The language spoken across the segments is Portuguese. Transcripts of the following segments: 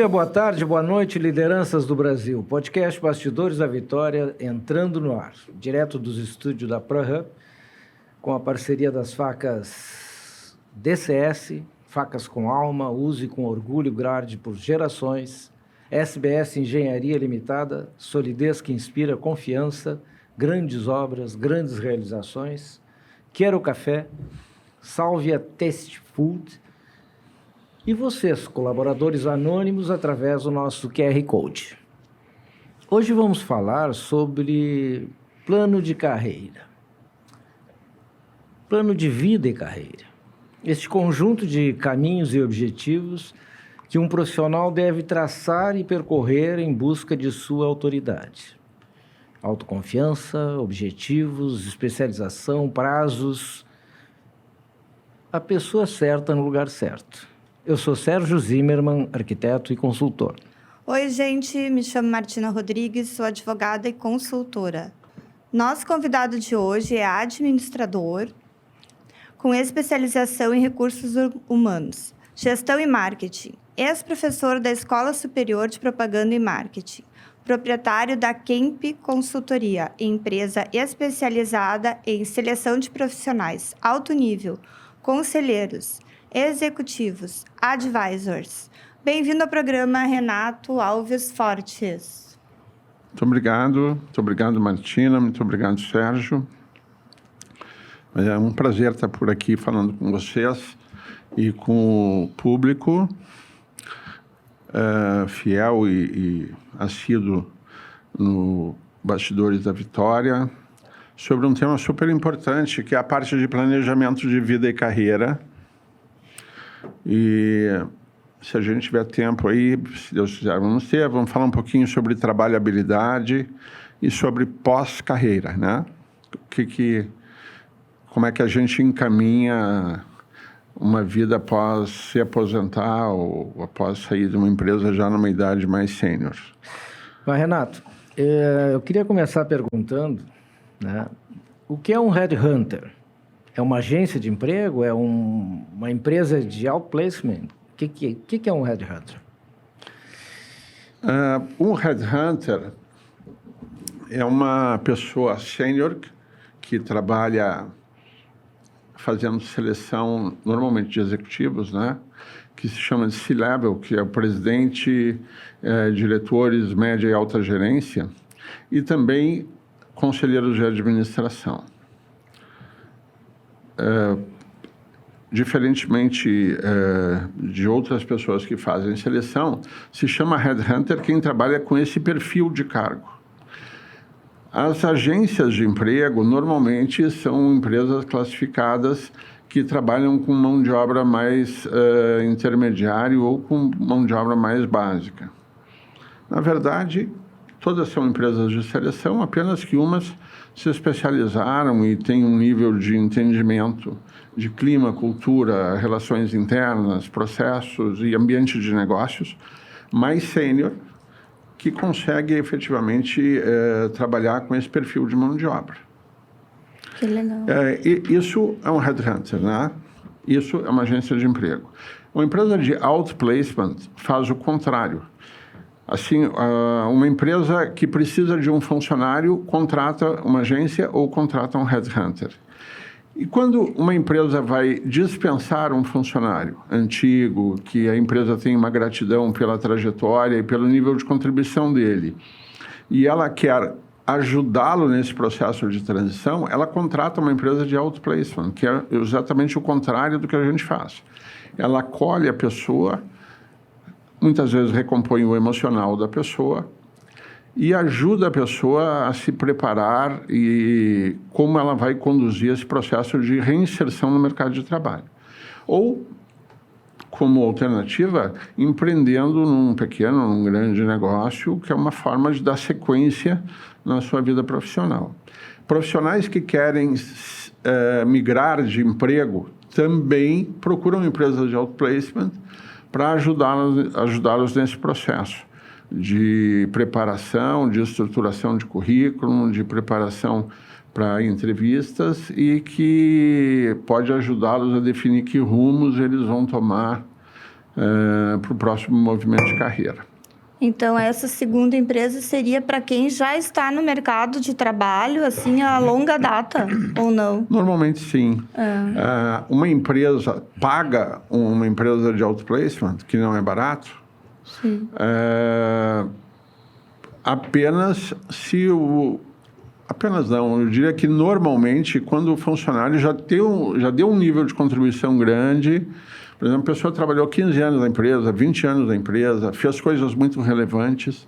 dia, boa tarde, boa noite, lideranças do Brasil. Podcast Bastidores da Vitória entrando no ar, direto dos estúdios da ProHub, com a parceria das facas DCS, facas com alma, use com orgulho, grade por gerações, SBS Engenharia Limitada, solidez que inspira confiança, grandes obras, grandes realizações, Quero Café, Salvia Taste Food, e vocês, colaboradores anônimos, através do nosso QR Code. Hoje vamos falar sobre plano de carreira. Plano de vida e carreira. Este conjunto de caminhos e objetivos que um profissional deve traçar e percorrer em busca de sua autoridade. Autoconfiança, objetivos, especialização, prazos. A pessoa certa no lugar certo. Eu sou Sérgio Zimmermann, arquiteto e consultor. Oi, gente. Me chamo Martina Rodrigues, sou advogada e consultora. Nosso convidado de hoje é administrador com especialização em recursos humanos, gestão e marketing, ex-professor da Escola Superior de Propaganda e Marketing, proprietário da Kemp Consultoria, empresa especializada em seleção de profissionais, alto nível, conselheiros, executivos, advisors. Bem-vindo ao programa, Renato Alves Fortes. Muito obrigado, Martina, muito obrigado, Sérgio. É um prazer estar por aqui falando com vocês e com o público fiel e assíduo no Bastidores da Vitória, sobre um tema super importante, que é a parte de planejamento de vida e carreira. E se a gente tiver tempo aí, se Deus quiser, vamos falar um pouquinho sobre trabalhabilidade e sobre pós-carreira, né? Como é que a gente encaminha uma vida após se aposentar ou após sair de uma empresa já numa idade mais sênior. Mas, Renato, eu queria começar perguntando, né, o que é um headhunter? É uma agência de emprego? É uma empresa de outplacement? O que é um headhunter? Um headhunter é uma pessoa sênior que trabalha fazendo seleção, normalmente de executivos, né? Que se chama de C-Level, que é o presidente, diretores, média e alta gerência, e também conselheiros de administração. Diferentemente de outras pessoas que fazem seleção, se chama headhunter quem trabalha com esse perfil de cargo. As agências de emprego normalmente são empresas classificadas que trabalham com mão de obra mais intermediária ou com mão de obra mais básica. Na verdade, todas são empresas de seleção, apenas que umas se especializaram e têm um nível de entendimento de clima, cultura, relações internas, processos e ambiente de negócios mais sênior, que consegue efetivamente trabalhar com esse perfil de mão de obra. Que legal. Isso é um headhunter, né? Isso é uma agência de emprego. Uma empresa de outplacement faz o contrário. Assim, uma empresa que precisa de um funcionário contrata uma agência ou contrata um headhunter. E quando uma empresa vai dispensar um funcionário antigo, que a empresa tem uma gratidão pela trajetória e pelo nível de contribuição dele, e ela quer ajudá-lo nesse processo de transição, ela contrata uma empresa de outplacement, que é exatamente o contrário do que a gente faz. Ela acolhe a pessoa, muitas vezes recompõe o emocional da pessoa e ajuda a pessoa a se preparar e como ela vai conduzir esse processo de reinserção no mercado de trabalho. Ou, como alternativa, empreendendo num pequeno, num grande negócio, que é uma forma de dar sequência na sua vida profissional. Profissionais que querem migrar de emprego também procuram empresas de outplacement para ajudá-los nesse processo de preparação, de estruturação de currículo, de preparação para entrevistas e que pode ajudá-los a definir que rumos eles vão tomar para o próximo movimento de carreira. Então, essa segunda empresa seria para quem já está no mercado de trabalho, assim, a longa data, ou não? Normalmente, sim. Uma empresa paga uma empresa de outplacement, que não é barato, Sim. Apenas se o... Apenas não, eu diria que normalmente quando o funcionário já deu um nível de contribuição grande, por exemplo, a pessoa trabalhou 15 anos na empresa, 20 anos na empresa, fez coisas muito relevantes,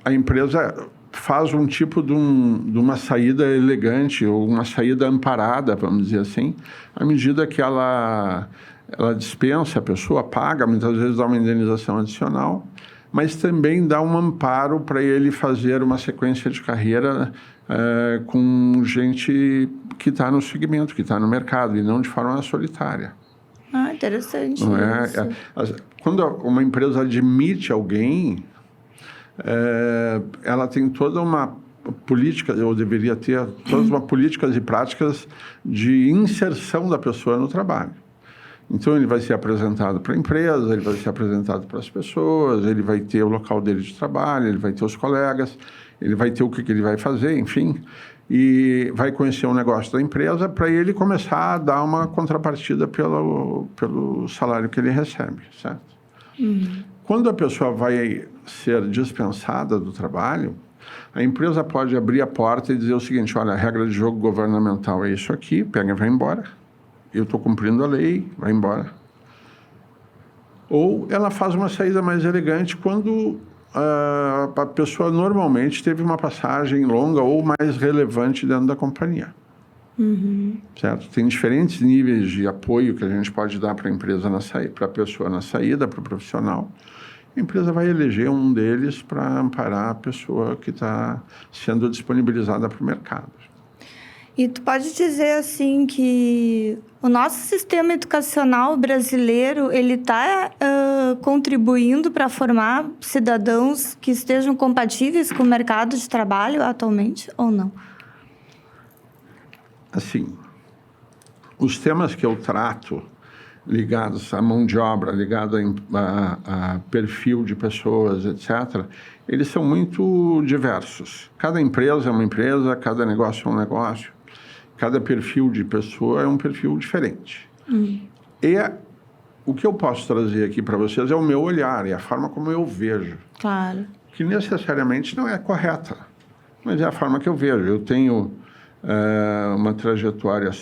a empresa faz um tipo de uma saída elegante ou uma saída amparada, vamos dizer assim, à medida que ela dispensa a pessoa, paga, muitas vezes dá uma indenização adicional, mas também dá um amparo para ele fazer uma sequência de carreira com gente que está no segmento, que está no mercado, e não de forma solitária. Ah, interessante Não isso. Quando uma empresa admite alguém, ela tem toda uma política, ou deveria ter todas uma políticas e práticas de inserção da pessoa no trabalho. Então, ele vai ser apresentado para a empresa, ele vai ser apresentado para as pessoas, ele vai ter o local dele de trabalho, ele vai ter os colegas, ele vai ter o que ele vai fazer, enfim, e vai conhecer o negócio da empresa para ele começar a dar uma contrapartida pelo salário que ele recebe, certo? Quando a pessoa vai ser dispensada do trabalho, a empresa pode abrir a porta e dizer o seguinte: olha, a regra de jogo governamental é isso aqui, pega e vai embora. Eu estou cumprindo a lei, vai embora. Ou ela faz uma saída mais elegante quando a pessoa normalmente teve uma passagem longa ou mais relevante dentro da companhia. Certo? Tem diferentes níveis de apoio que a gente pode dar para a empresa para a pessoa na saída, para o profissional. A empresa vai eleger um deles para amparar a pessoa que está sendo disponibilizada para o mercado. E tu pode dizer, assim, que o nosso sistema educacional brasileiro, ele está contribuindo para formar cidadãos que estejam compatíveis com o mercado de trabalho atualmente, ou não? Assim, os temas que eu trato ligados à mão de obra, ligados a perfil de pessoas, etc., eles são muito diversos. Cada empresa é uma empresa, cada negócio é um negócio. Cada perfil de pessoa é um perfil diferente. E o que eu posso trazer aqui para vocês é o meu olhar, é a forma como eu vejo. Claro. Que necessariamente não é correta, mas é a forma que eu vejo. Eu tenho uma trajetória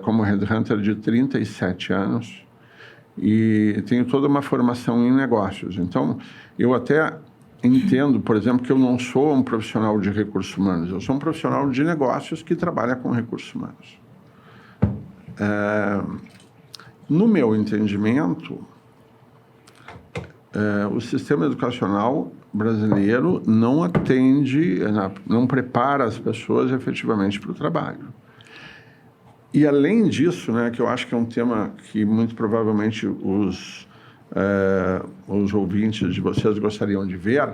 como headhunter de 37 anos e tenho toda uma formação em negócios. Então, eu até entendo, por exemplo, que eu não sou um profissional de recursos humanos, eu sou um profissional de negócios que trabalha com recursos humanos. No meu entendimento, o sistema educacional brasileiro não atende, não prepara as pessoas efetivamente para o trabalho. E além disso, né, que eu acho que é um tema que muito provavelmente os ouvintes de vocês gostariam de ver,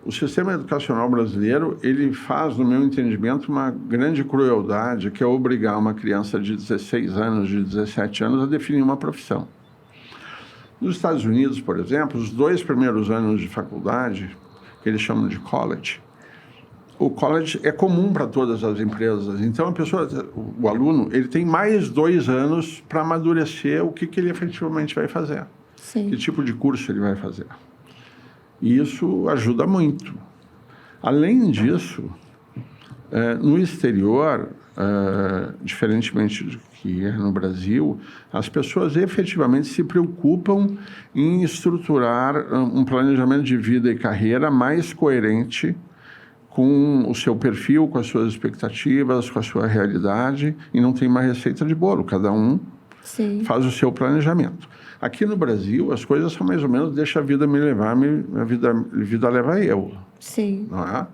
o sistema educacional brasileiro, ele faz, no meu entendimento, uma grande crueldade, que é obrigar uma criança de 16 anos, de 17 anos, a definir uma profissão. Nos Estados Unidos, por exemplo, os 2 primeiros anos de faculdade, que eles chamam de college, o college é comum para todas as empresas. Então, o aluno, ele tem mais 2 anos para amadurecer o que ele efetivamente vai fazer. Sim. Que tipo de curso ele vai fazer. E isso ajuda muito. Além disso, no exterior, diferentemente do que é no Brasil, as pessoas efetivamente se preocupam em estruturar um planejamento de vida e carreira mais coerente com o seu perfil, com as suas expectativas, com a sua realidade, e não tem uma receita de bolo, cada um Sim. faz o seu planejamento. Aqui no Brasil, as coisas são mais ou menos, deixa a vida me levar, a vida leva eu. Sim. Não é?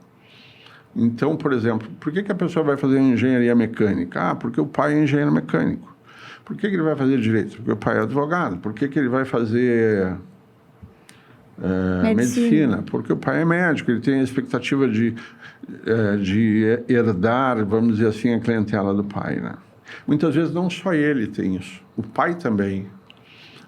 Então, por exemplo, por que a pessoa vai fazer engenharia mecânica? Porque o pai é engenheiro mecânico. Por que ele vai fazer direito? Porque o pai é advogado. Por que ele vai fazer medicina? Porque o pai é médico, ele tem a expectativa de herdar, vamos dizer assim, a clientela do pai, né? Muitas vezes não só ele tem isso, o pai também,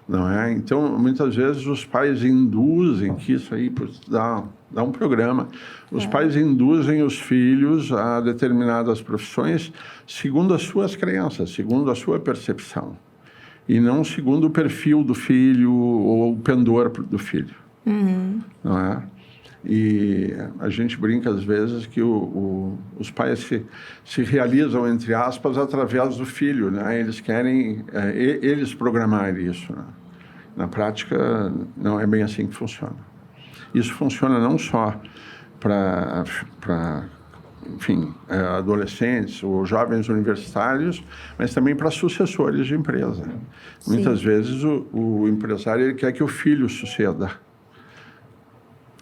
não é? Então, muitas vezes os pais induzem, que isso aí dá um programa, os pais induzem os filhos a determinadas profissões segundo as suas crenças, segundo a sua percepção, e não segundo o perfil do filho ou o pendor do filho, não é? E a gente brinca às vezes que os pais se realizam, entre aspas, através do filho, né? Eles querem eles programar isso, né? Na prática, não é bem assim que funciona. Isso funciona não só para enfim, adolescentes ou jovens universitários, mas também para sucessores de empresa. Sim. Muitas vezes o empresário ele quer que o filho suceda.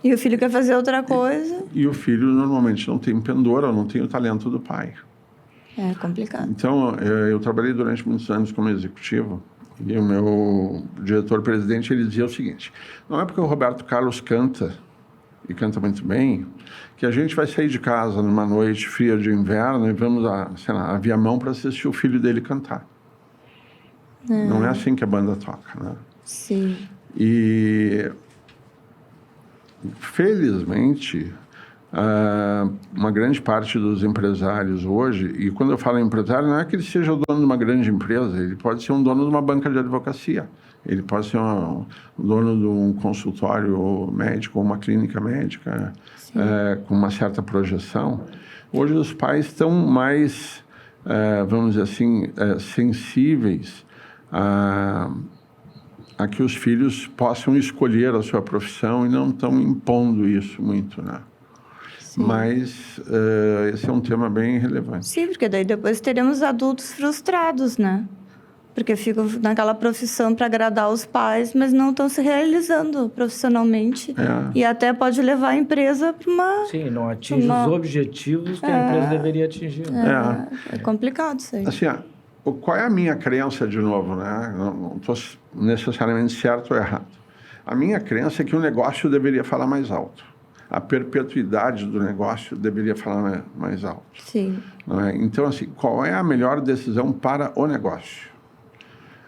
E o filho quer fazer outra coisa. E o filho normalmente não tem pendor ou não tem o talento do pai. É complicado. Então, eu trabalhei durante muitos anos como executivo e o meu diretor-presidente ele dizia o seguinte: não é porque o Roberto Carlos canta, e canta muito bem, que a gente vai sair de casa numa noite fria de inverno e vamos a Viamão para assistir o filho dele cantar. Não é assim que a banda toca, né? Sim. E felizmente, uma grande parte dos empresários hoje, e quando eu falo empresário, não é que ele seja o dono de uma grande empresa, ele pode ser um dono de uma banca de advocacia, ele pode ser um dono de um consultório médico, ou uma clínica médica, com uma certa projeção. Hoje os pais estão mais, vamos dizer assim, sensíveis a que os filhos possam escolher a sua profissão e não estão impondo isso muito, né? Sim. Mas esse é um tema bem relevante. Sim, porque daí depois teremos adultos frustrados, né? Porque ficam naquela profissão para agradar os pais, mas não estão se realizando profissionalmente. E até pode levar a empresa para uma... Sim, não atinge os objetivos que a empresa deveria atingir. É complicado isso aí. Assim, qual é a minha crença, de novo, né? Não estou necessariamente certo ou errado. A minha crença é que o negócio deveria falar mais alto. A perpetuidade do negócio deveria falar mais alto. Sim. Não é? Então, assim, qual é a melhor decisão para o negócio?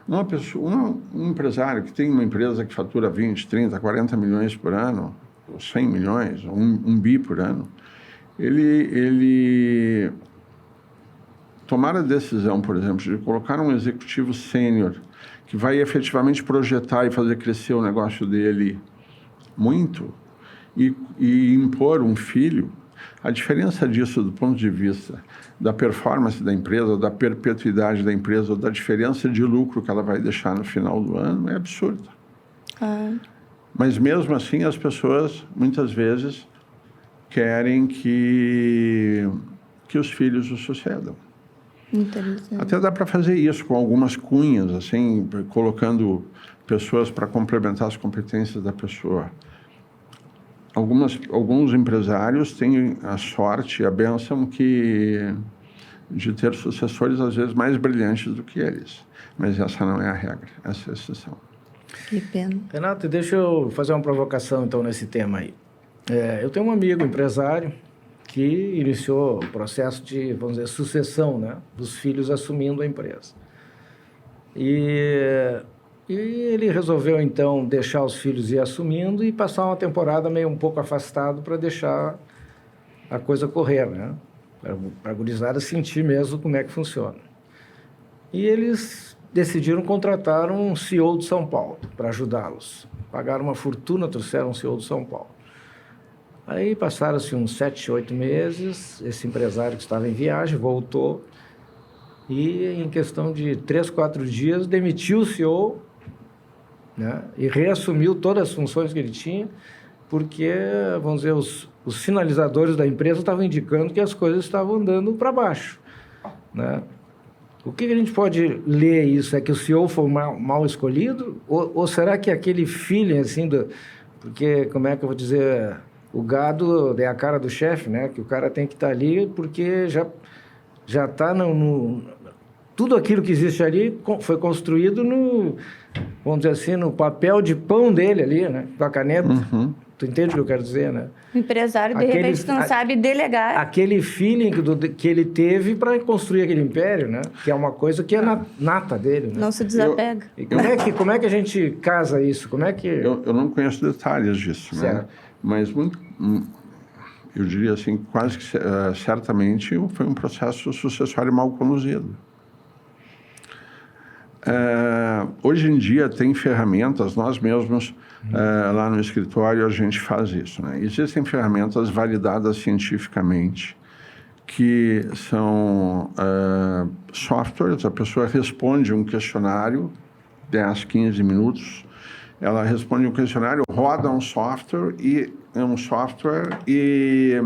Um empresário que tem uma empresa que fatura 20, 30, 40 milhões por ano, ou 100 milhões, ou um bi por ano, ele tomar a decisão, por exemplo, de colocar um executivo sênior que vai efetivamente projetar e fazer crescer o negócio dele muito e impor um filho, a diferença disso do ponto de vista da performance da empresa, da perpetuidade da empresa, ou da diferença de lucro que ela vai deixar no final do ano é absurda. Mas mesmo assim as pessoas muitas vezes querem que os filhos o sucedam. Até dá para fazer isso com algumas cunhas, assim, colocando pessoas para complementar as competências da pessoa. Alguns empresários têm a sorte, a bênção de ter sucessores, às vezes, mais brilhantes do que eles. Mas essa não é a regra, essa é a exceção. Que pena. Renato, deixa eu fazer uma provocação, então, nesse tema aí. Eu tenho um amigo empresário que iniciou o processo de, vamos dizer, sucessão, né, dos filhos assumindo a empresa. E ele resolveu, então, deixar os filhos ir assumindo e passar uma temporada meio um pouco afastado para deixar a coisa correr, né? Para a gurizada sentir mesmo como é que funciona. E eles decidiram contratar um CEO de São Paulo para ajudá-los. Pagaram uma fortuna, trouxeram um CEO de São Paulo. Aí passaram-se uns 7, 8 meses, esse empresário que estava em viagem voltou e, em questão de 3, 4 dias, demitiu o CEO, né, e reassumiu todas as funções que ele tinha, porque, vamos dizer, os sinalizadores da empresa estavam indicando que as coisas estavam andando para baixo, né? O que a gente pode ler isso? É que o CEO foi mal escolhido? Ou será que aquele feeling, assim, porque, como é que eu vou dizer, o gado é a cara do chefe, né? Que o cara tem que estar ali porque já está tudo aquilo que existe ali foi construído vamos dizer assim, no papel de pão dele ali, né? Com a caneta. Tu entende o que eu quero dizer, né? O empresário, de repente, não sabe delegar. Aquele feeling que ele teve para construir aquele império, né? Que é uma coisa que é nata dele, né? Não se desapega. Como é que a gente casa isso? Como é que... Eu não conheço detalhes disso, né? Mas eu diria assim, quase que certamente foi um processo sucessório mal conduzido. Hoje em dia tem ferramentas, nós mesmos lá no escritório a gente faz isso, né? Existem ferramentas validadas cientificamente que são softwares, a pessoa responde um questionário, 10, 15 minutos, ela responde um questionário, roda um software e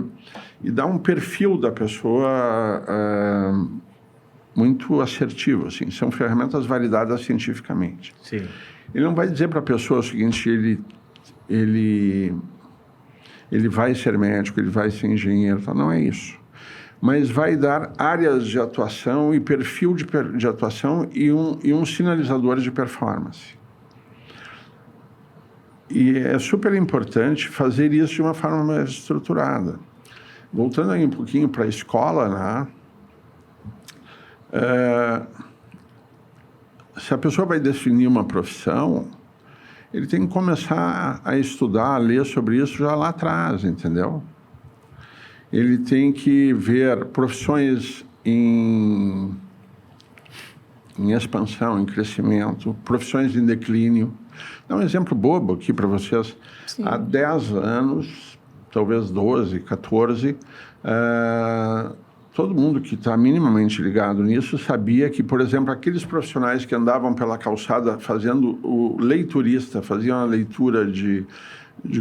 dá um perfil da pessoa muito assertivo, assim. São ferramentas validadas cientificamente. Sim. Ele não vai dizer para a pessoa o seguinte, ele vai ser médico, ele vai ser engenheiro, não é isso. Mas vai dar áreas de atuação e perfil de atuação e um sinalizador de performance. E é super importante fazer isso de uma forma mais estruturada. Voltando aí um pouquinho para a escola, né? Se a pessoa vai definir uma profissão, ele tem que começar a estudar, a ler sobre isso já lá atrás, entendeu? Ele tem que ver profissões em expansão, em crescimento, profissões em declínio. Dá um exemplo bobo aqui para vocês. Sim. Há 10 anos, talvez 12, 14, todo mundo que está minimamente ligado nisso sabia que, por exemplo, aqueles profissionais que andavam pela calçada fazendo o leiturista, faziam a leitura de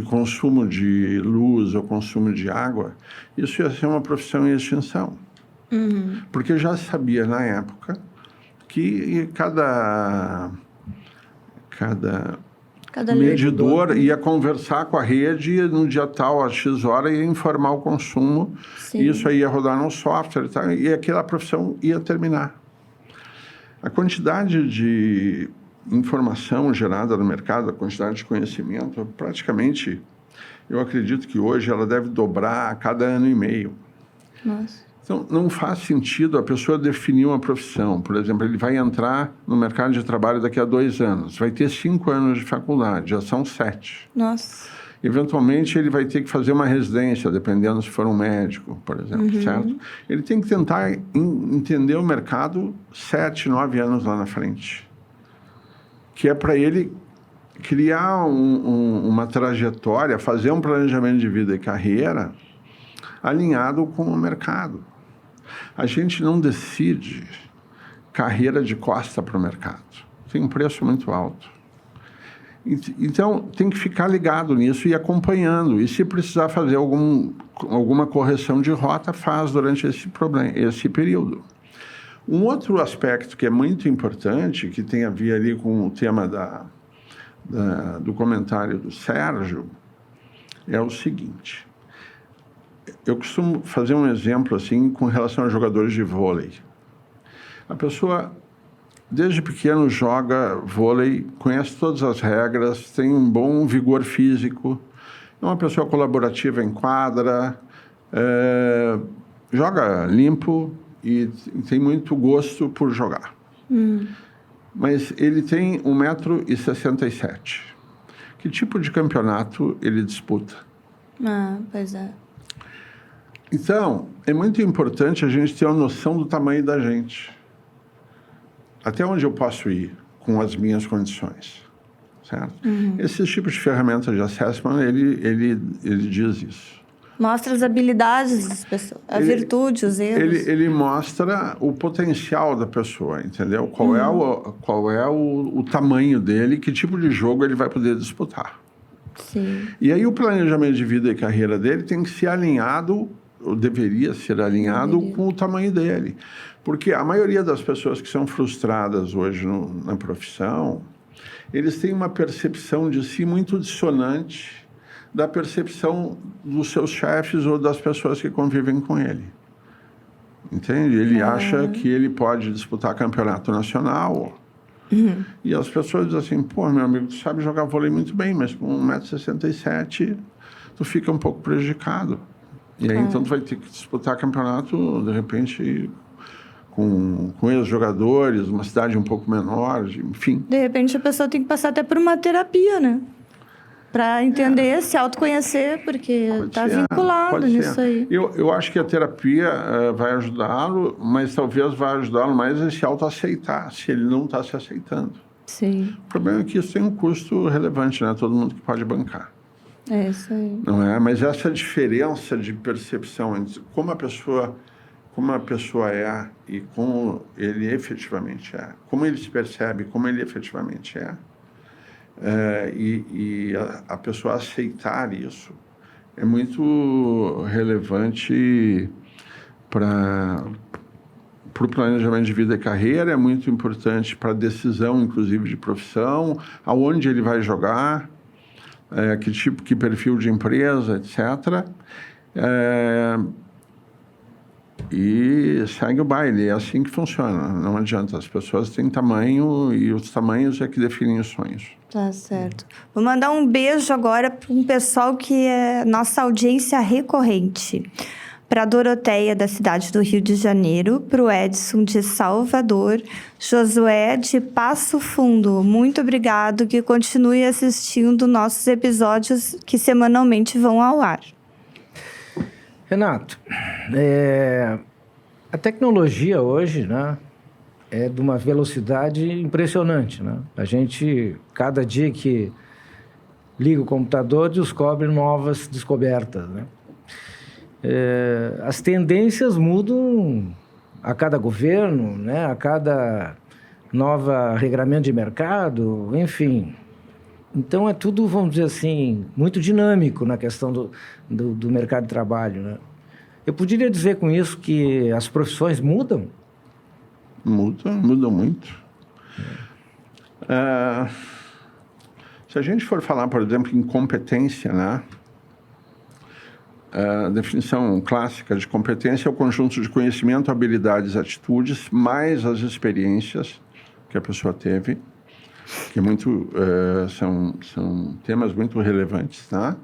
consumo de luz ou consumo de água, isso ia ser uma profissão em extinção. Uhum. Porque já se sabia na época que cada medidor ia conversar com a rede e no dia tal, às X horas, ia informar o consumo. Sim. E isso aí ia rodar no software e tal, e aquela profissão ia terminar. A quantidade de informação gerada no mercado, a quantidade de conhecimento, praticamente, eu acredito que hoje ela deve dobrar a cada ano e meio. Nossa. Então, não faz sentido a pessoa definir uma profissão. Por exemplo, ele vai entrar no mercado de trabalho daqui a 2 anos. Vai ter 5 anos de faculdade, já são 7. Nossa. Eventualmente, ele vai ter que fazer uma residência, dependendo se for um médico, por exemplo, certo? Ele tem que tentar entender o mercado 7, 9 anos lá na frente. Que é para ele criar uma trajetória, fazer um planejamento de vida e carreira alinhado com o mercado. A gente não decide carreira de costa para o mercado. Tem um preço muito alto. Então, tem que ficar ligado nisso e acompanhando. E se precisar fazer alguma correção de rota, faz durante esse período. Um outro aspecto que é muito importante, que tem a ver ali com o tema do comentário do Sérgio, é o seguinte. Eu costumo fazer um exemplo assim com relação a jogadores de vôlei. A pessoa, desde pequeno, joga vôlei, conhece todas as regras, tem um bom vigor físico, é uma pessoa colaborativa em quadra, joga limpo e tem muito gosto por jogar. Mas ele tem 1,67 m. Que tipo de campeonato ele disputa? Pois é. Então, é muito importante a gente ter uma noção do tamanho da gente. Até onde eu posso ir com as minhas condições, certo? Esses tipos de ferramentas de assessment, ele diz isso. Mostra as habilidades das pessoas, a virtude, os erros. Ele mostra o potencial da pessoa, entendeu? Qual é o tamanho dele, que tipo de jogo ele vai poder disputar. Sim. E aí o planejamento de vida e carreira dele tem que ser alinhado, ou deveria ser alinhado com o tamanho dele. Porque a maioria das pessoas que são frustradas hoje na profissão, eles têm uma percepção de si muito dissonante da percepção dos seus chefes ou das pessoas que convivem com ele. Entende? Ele acha que ele pode disputar campeonato nacional. E as pessoas dizem assim, pô, meu amigo, tu sabe jogar vôlei muito bem, mas com 1,67 m tu fica um pouco prejudicado. E aí, então, tu vai ter que disputar campeonato, de repente, com ex-jogadores, uma cidade um pouco menor, enfim. De repente, a pessoa tem que passar até por uma terapia, né? Para entender, se autoconhecer, porque está vinculado nisso aí. Eu acho que a terapia vai ajudá-lo, mas talvez vai ajudá-lo mais a se autoaceitar, se ele não está se aceitando. Sim. O problema é que isso tem um custo relevante, né? Todo mundo que pode bancar. É isso aí. Não é? Mas essa diferença de percepção entre como a pessoa é e como ele efetivamente é, como ele se percebe, como ele efetivamente é, e a pessoa aceitar isso é muito relevante para o planejamento de vida e carreira, é muito importante para a decisão, inclusive, de profissão, aonde ele vai jogar, que perfil de empresa, etc. E segue o baile, é assim que funciona, não adianta, as pessoas têm tamanho e os tamanhos é que definem os sonhos. Tá certo. Vou mandar um beijo agora para um pessoal que é nossa audiência recorrente. Para a Doroteia, da cidade do Rio de Janeiro, para o Edson, de Salvador, Josué, de Passo Fundo. Muito obrigado, que continue assistindo nossos episódios que semanalmente vão ao ar. Renato, a tecnologia hoje, né, é de uma velocidade impressionante, né? A gente, cada dia que liga o computador, descobre novas descobertas, né? As tendências mudam a cada governo, né? A cada nova regramento de mercado, enfim. Então, é tudo, vamos dizer assim, muito dinâmico na questão do mercado de trabalho, né? Eu poderia dizer com isso que as profissões mudam? Mudam muito. Se a gente for falar, por exemplo, em competência, né? A definição clássica de competência é o conjunto de conhecimento, habilidades, atitudes, mais as experiências que a pessoa teve, que são temas muito relevantes, tá?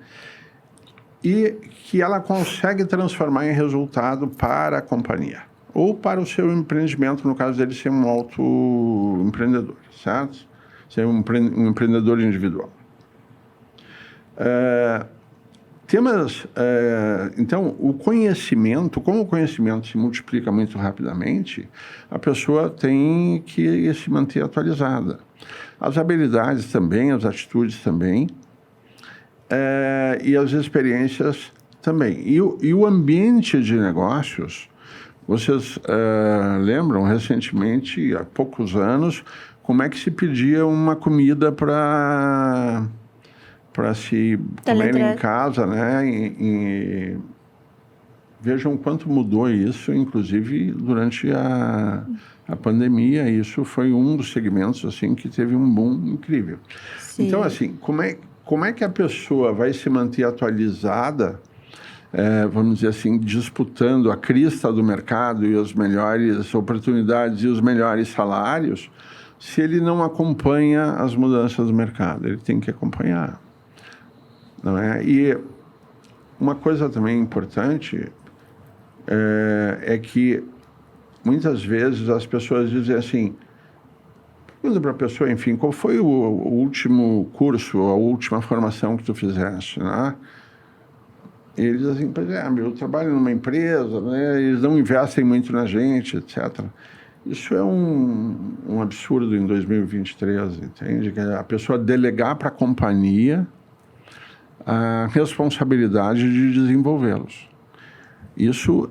E que ela consegue transformar em resultado para a companhia ou para o seu empreendimento, no caso dele ser um autoempreendedor, certo? Ser um empreendedor individual. Então, o conhecimento, como o conhecimento se multiplica muito rapidamente, a pessoa tem que se manter atualizada. As habilidades também, as atitudes também, e as experiências também. E o ambiente de negócios, vocês lembram recentemente, há poucos anos, como é que se pedia uma comida para se comer em casa, né? Vejam quanto mudou isso, inclusive durante a pandemia. Isso foi um dos segmentos assim que teve um boom incrível. Sim. Então, assim, como é que a pessoa vai se manter atualizada, vamos dizer assim, disputando a crista do mercado e as melhores oportunidades e os melhores salários, se ele não acompanha as mudanças do mercado? Ele tem que acompanhar. Não é? E uma coisa também importante é que muitas vezes as pessoas dizem assim, pergunta para a pessoa, enfim, qual foi o último curso, a última formação que tu fizeste, né? E eles dizem assim, pois eu trabalho numa empresa, né? Eles não investem muito na gente, etc. Isso é um absurdo em 2023, entende? Que a pessoa delegar para a companhia a responsabilidade de desenvolvê-los. Isso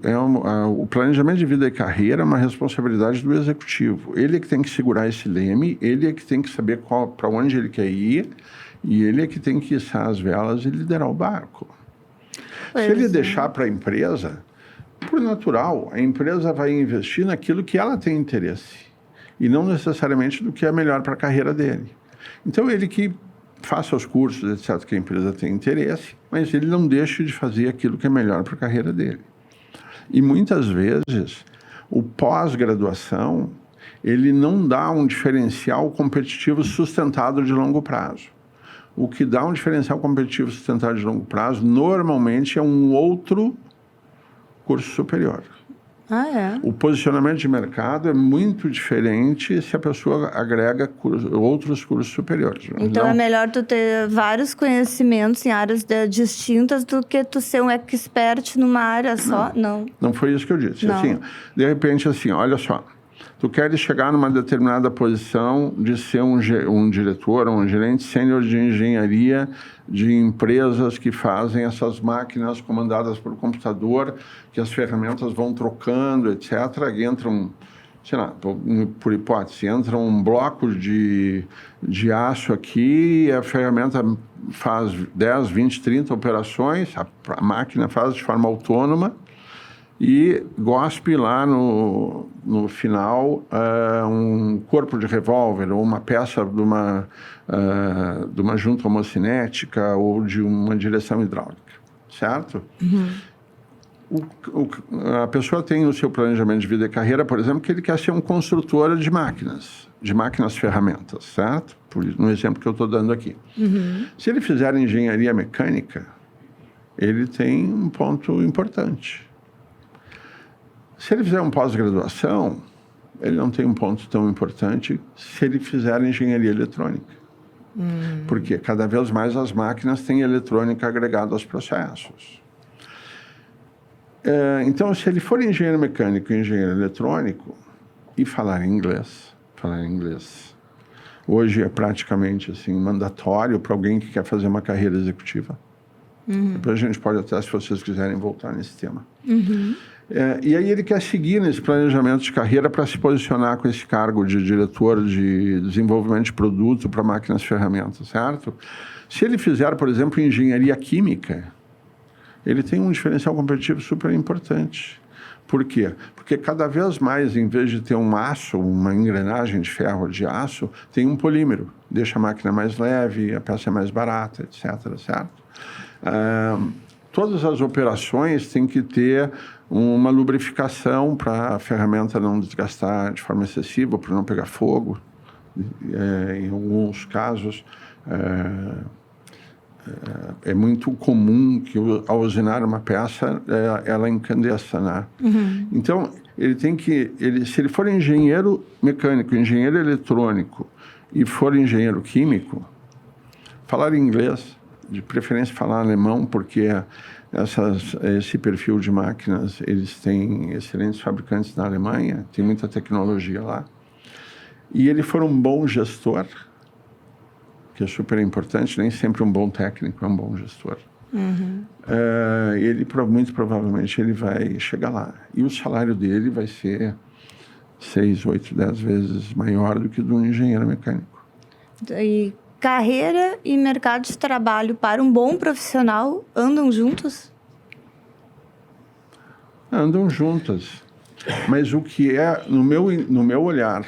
o planejamento de vida e carreira é uma responsabilidade do executivo. Ele é que tem que segurar esse leme, ele é que tem que saber para onde ele quer ir, e ele é que tem que içar as velas e liderar o barco. Se ele deixar para a empresa, por natural, a empresa vai investir naquilo que ela tem interesse, e não necessariamente do que é melhor para a carreira dele. Então, ele que faça os cursos, etc., que a empresa tem interesse, mas ele não deixa de fazer aquilo que é melhor para a carreira dele. E muitas vezes, o pós-graduação, ele não dá um diferencial competitivo sustentado de longo prazo. o que dá um diferencial competitivo sustentável de longo prazo, normalmente é um outro curso superior. Ah, é? O posicionamento de mercado é muito diferente se a pessoa agrega outros cursos superiores. Então é melhor tu ter vários conhecimentos em áreas distintas do que tu ser um expert numa área só? Não. Não foi isso que eu disse. Não. Assim, de repente, assim, olha só. Tu queres chegar numa determinada posição de ser um diretor, um gerente sênior de engenharia de empresas que fazem essas máquinas comandadas por computador, que as ferramentas vão trocando, etc. Entram, sei lá, por hipótese, entra um bloco de aço aqui e a ferramenta faz 10, 20, 30 operações, a máquina faz de forma autônoma, e gospe lá no final um corpo de revólver ou uma peça de uma junta homocinética ou de uma direção hidráulica, certo? A pessoa tem no seu planejamento de vida e carreira, por exemplo, que ele quer ser um construtor de máquinas ferramentas, certo? No exemplo que eu estou dando aqui. Se ele fizer engenharia mecânica, ele tem um ponto importante. Se ele fizer uma pós-graduação, ele não tem um ponto tão importante se ele fizer engenharia eletrônica. Porque cada vez mais as máquinas têm eletrônica agregada aos processos. Então, se ele for engenheiro mecânico e engenheiro eletrônico e falar inglês, hoje é praticamente assim, mandatório para alguém que quer fazer uma carreira executiva. Depois a gente pode até, se vocês quiserem, voltar nesse tema. E aí ele quer seguir nesse planejamento de carreira para se posicionar com esse cargo de diretor de desenvolvimento de produto para máquinas e ferramentas, certo? Se ele fizer, por exemplo, engenharia química, ele tem um diferencial competitivo super importante. Por quê? Porque cada vez mais, em vez de ter um aço, uma engrenagem de ferro ou de aço, tem um polímero. Deixa a máquina mais leve, a peça é mais barata, etc. Certo? Todas as operações têm que ter uma lubrificação para a ferramenta não desgastar de forma excessiva, para não pegar fogo. Em alguns casos, é muito comum que ao usinar uma peça, ela encandeça, né? Então, se ele for engenheiro mecânico, engenheiro eletrônico e for engenheiro químico, falar inglês, de preferência falar alemão, porque esse perfil de máquinas, eles têm excelentes fabricantes na Alemanha, tem muita tecnologia lá. E ele for um bom gestor, que é super importante, nem sempre um bom técnico é um bom gestor. Ele, muito provavelmente, ele vai chegar lá. E o salário dele vai ser 6, 8, 10 vezes maior do que do engenheiro mecânico. E carreira e mercado de trabalho para um bom profissional andam juntos? Andam juntas. Mas o que é, no meu olhar,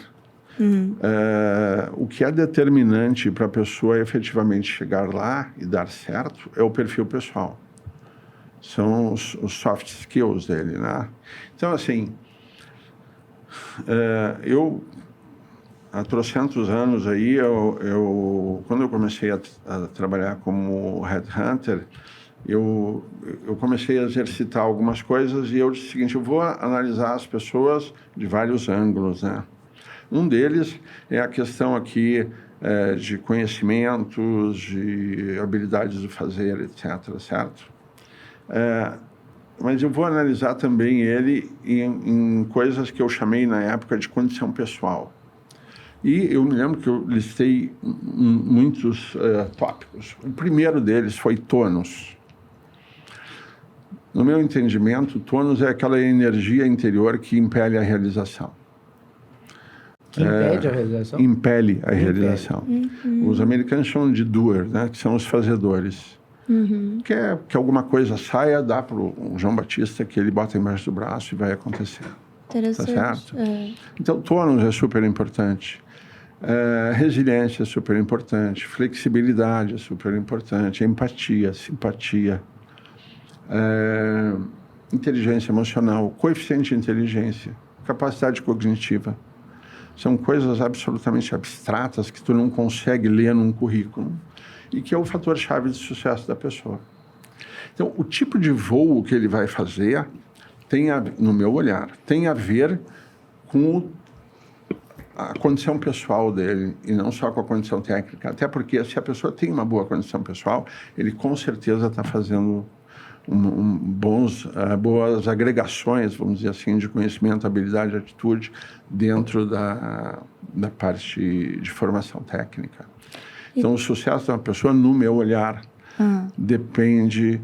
o que é determinante para a pessoa efetivamente chegar lá e dar certo é o perfil pessoal. São os soft skills dele, né? Então, assim, há trocentos anos aí, quando eu comecei a trabalhar como headhunter, eu comecei a exercitar algumas coisas e eu disse o seguinte: eu vou analisar as pessoas de vários ângulos, né? Um deles é a questão aqui de conhecimentos, de habilidades de fazer, etc., certo? Mas eu vou analisar também ele em coisas que eu chamei na época de condição pessoal. E eu me lembro que eu listei muitos tópicos. O primeiro deles foi tônus. No meu entendimento, tônus é aquela energia interior que impele a realização. Que impede a realização? Impele a realização. Os americanos chamam de doer, né? Que são os fazedores. Quer que alguma coisa saia, dá para o João Batista, que ele bota embaixo do braço e vai acontecer. Interessante. Tá certo? Então, tônus é super importante. Resiliência é super importante. Flexibilidade é super importante. Empatia, simpatia. Inteligência emocional, coeficiente de inteligência, capacidade cognitiva. São coisas absolutamente abstratas que tu não consegue ler num currículo. e que é o fator-chave de sucesso da pessoa. Então, o tipo de voo que ele vai fazer, no meu olhar, tem a ver com a condição pessoal dele e não só com a condição técnica. Até porque, se a pessoa tem uma boa condição pessoal, ele com certeza está fazendo boas agregações, vamos dizer assim, de conhecimento, habilidade, atitude dentro da parte de formação técnica. Então, o sucesso de uma pessoa, no meu olhar, depende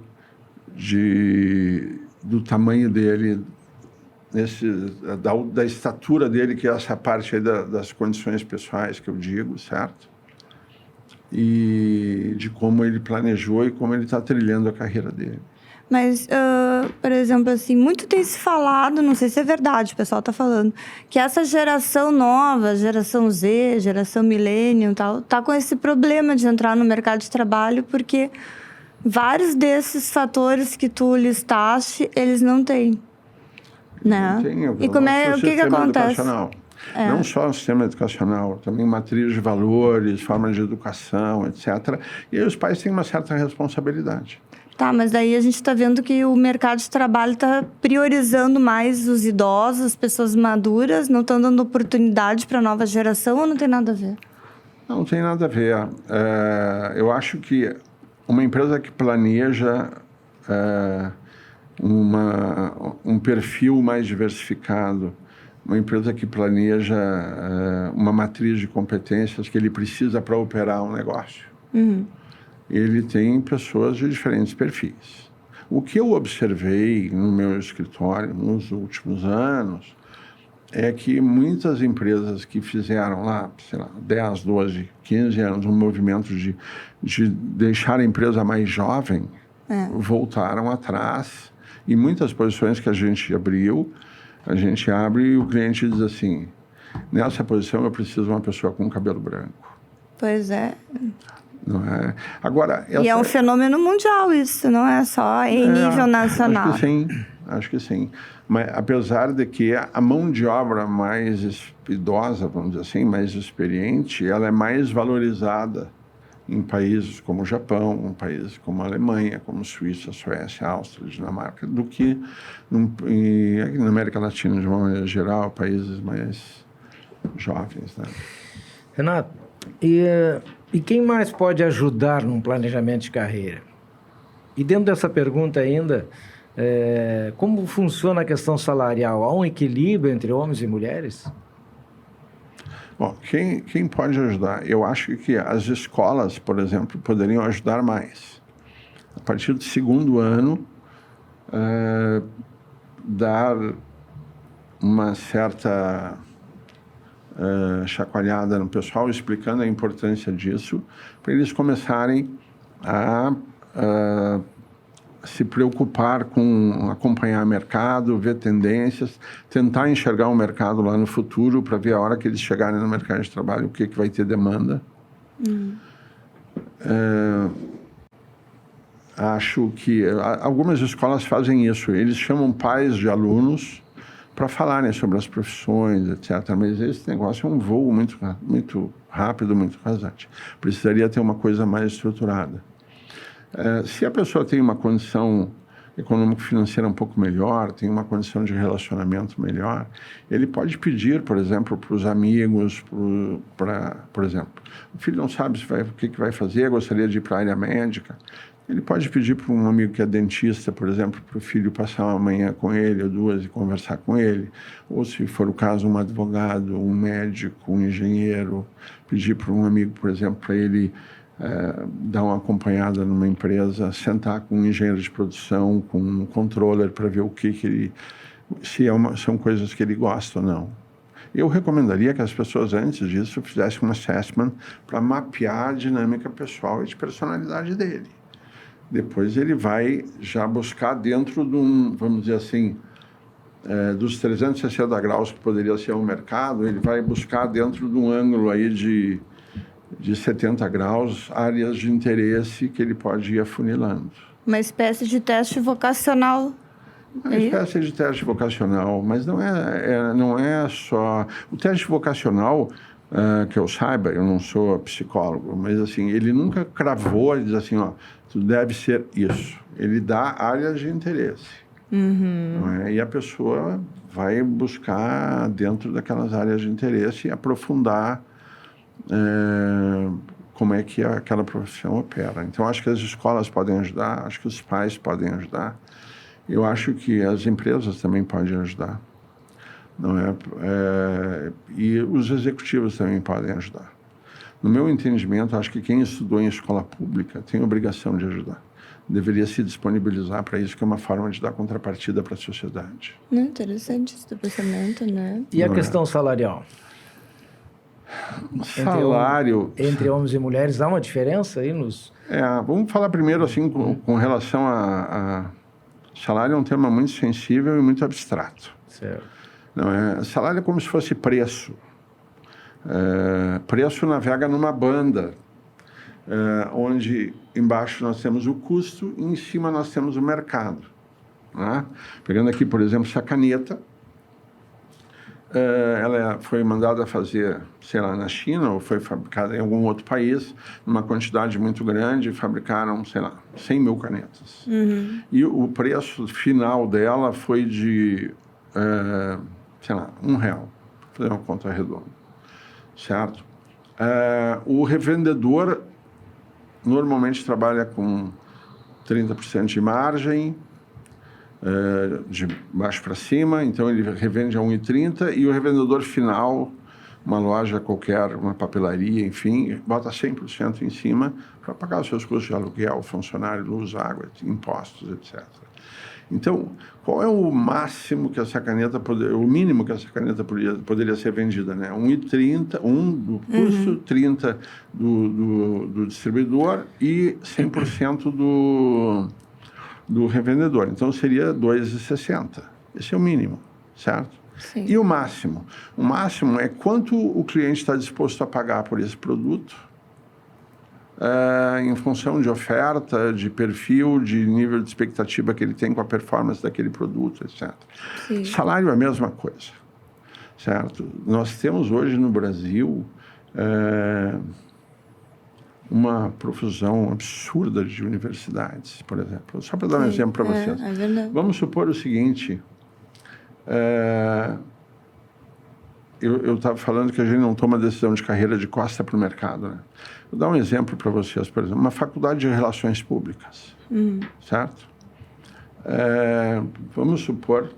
do tamanho dele, da estatura dele, que é essa parte aí das condições pessoais que eu digo, certo? E de como ele planejou e como ele está trilhando a carreira dele. Mas, por exemplo, assim, muito tem se falado, não sei se é verdade, o pessoal está falando, que essa geração nova, geração Z, geração millennium, tal, tá com esse problema de entrar no mercado de trabalho, porque vários desses fatores que tu listaste, eles não têm, né? Não tem, e como o que acontece? Não só o sistema educacional, também matriz de valores, forma de educação, etc. E aí os pais têm uma certa responsabilidade. Tá, mas daí a gente está vendo que o mercado de trabalho está priorizando mais os idosos, as pessoas maduras, não estão dando oportunidade para a nova geração ou não tem nada a ver? Não tem nada a ver. Eu acho que uma empresa que planeja um perfil mais diversificado, uma empresa que planeja uma matriz de competências que ele precisa para operar um negócio. Ele tem pessoas de diferentes perfis. O que eu observei no meu escritório nos últimos anos é que muitas empresas que fizeram lá, sei lá, 10, 12, 15 anos, um movimento de deixar a empresa mais jovem, voltaram atrás. E muitas posições que a gente abriu, a gente abre e o cliente diz assim, nessa posição eu preciso de uma pessoa com cabelo branco. Pois é. Não é? Agora, E é um fenômeno mundial isso, não é só em nível nacional. Acho que sim. Mas apesar de que a mão de obra mais idosa, vamos dizer assim, mais experiente, ela é mais valorizada em países como o Japão, em países como a Alemanha, como Suíça, Suécia, Áustria, Dinamarca, do que aqui na América Latina, de uma maneira geral, países mais jovens, né? Renato, e quem mais pode ajudar num planejamento de carreira? E dentro dessa pergunta ainda, como funciona a questão salarial? Há um equilíbrio entre homens e mulheres? Bom, quem pode ajudar? Eu acho que as escolas, por exemplo, poderiam ajudar mais. A partir do segundo ano, dar uma certa chacoalhada no pessoal, explicando a importância disso, para eles começarem a se preocupar com acompanhar o mercado, ver tendências, tentar enxergar o mercado lá no futuro para ver a hora que eles chegarem no mercado de trabalho, o que vai ter demanda. Acho que algumas escolas fazem isso, eles chamam pais de alunos para falarem sobre as profissões, etc. Mas esse negócio é um voo muito rápido, muito rasante. Precisaria ter uma coisa mais estruturada. Se a pessoa tem uma condição econômico-financeira um pouco melhor, tem uma condição de relacionamento melhor, ele pode pedir, por exemplo, para os amigos, por exemplo, o filho não sabe o que vai fazer, gostaria de ir para a área médica, ele pode pedir para um amigo que é dentista, por exemplo, para o filho passar uma manhã com ele ou duas e conversar com ele, ou se for o caso, um advogado, um médico, um engenheiro, pedir para um amigo, por exemplo, para ele dar uma acompanhada numa empresa, sentar com um engenheiro de produção, com um controller para ver são coisas que ele gosta ou não. Eu recomendaria que as pessoas, antes disso, fizessem um assessment para mapear a dinâmica pessoal e de personalidade dele. Depois ele vai já buscar dentro de vamos dizer assim, dos 360 graus que poderia ser o mercado, ele vai buscar dentro de um ângulo aí de 70 graus, áreas de interesse que ele pode ir afunilando. Uma espécie de teste vocacional. Uma espécie de teste vocacional, mas não é só... O teste vocacional que eu saiba, eu não sou psicólogo, mas assim, ele nunca cravou e diz assim, ó, tu deve ser isso. Ele dá áreas de interesse. Não é? E a pessoa vai buscar dentro daquelas áreas de interesse e aprofundar como é que aquela profissão opera. Então, acho que as escolas podem ajudar, acho que os pais podem ajudar. Eu acho que as empresas também podem ajudar. Não é? E os executivos também podem ajudar. No meu entendimento, acho que quem estudou em escola pública tem obrigação de ajudar. Deveria se disponibilizar para isso, que é uma forma de dar contrapartida para a sociedade. Interessante esse pensamento, né? E a questão salarial? Salário... Entre homens e mulheres, há uma diferença aí nos... Vamos falar primeiro, assim, com relação a... Salário é um tema muito sensível e muito abstrato. Certo. Não é? Salário é como se fosse preço. Preço navega numa banda, onde embaixo nós temos o custo e em cima nós temos o mercado. Né? Pegando aqui, por exemplo, essa caneta, ela foi mandada fazer, sei lá, na China, ou foi fabricada em algum outro país, numa quantidade muito grande, fabricaram, sei lá, 100 mil canetas. E o preço final dela foi de, sei lá, R$1, vou fazer uma conta redonda, certo? O revendedor normalmente trabalha com 30% de margem, de baixo para cima, então ele revende a 1,30 e o revendedor final, uma loja qualquer, uma papelaria, enfim, bota 100% em cima para pagar os seus custos de aluguel, funcionário, luz, água, impostos, etc. Então, qual é o máximo que essa caneta o mínimo que essa caneta poderia ser vendida, né? 1,30, do custo, 30 do distribuidor e 100% do revendedor. Então, seria 2,60. Esse é o mínimo, certo? Sim. E o máximo? O máximo é quanto o cliente está disposto a pagar por esse produto, em função de oferta, de perfil, de nível de expectativa que ele tem com a performance daquele produto, etc. Sim. Salário é a mesma coisa, certo? Nós temos hoje no Brasil uma profusão absurda de universidades, por exemplo. Só para dar um exemplo para vocês. É verdade. Vamos supor o seguinte, eu estava falando que a gente não toma decisão de carreira de costa para o mercado, né? Vou dar um exemplo para vocês, por exemplo, uma faculdade de relações públicas, certo? Vamos supor,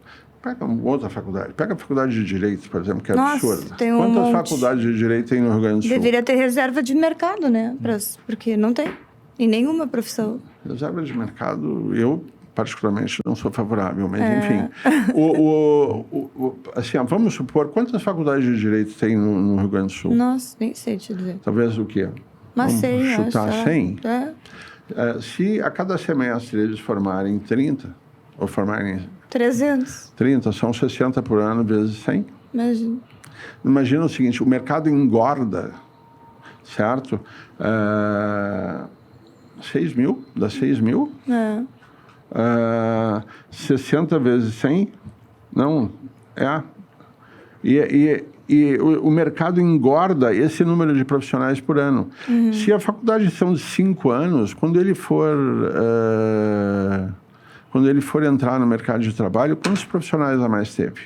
pega uma outra faculdade, pega a faculdade de Direito, por exemplo, que é absurda. Tem Quantas faculdades de Direito tem no Rio Grande do Sul? Deveria ter reserva de mercado, né? Porque não tem, em nenhuma profissão. Reserva de mercado, eu particularmente não sou favorável, mas enfim. Assim, vamos supor, quantas faculdades de Direito tem no Rio Grande do Sul? Nossa, nem sei te dizer. Talvez o quê? Mas Vamos 100, chutar acho. 100? Se a cada semestre eles formarem 30, ou formarem 300. 30, são 60 por ano vezes 100. Imagina. Imagina o seguinte, o mercado engorda, certo? 6 mil, dá 6 mil. 60 vezes 100, não, E o mercado engorda esse número de profissionais por ano. Se a faculdade são de 5 anos, quando ele for entrar no mercado de trabalho, quantos profissionais a mais teve?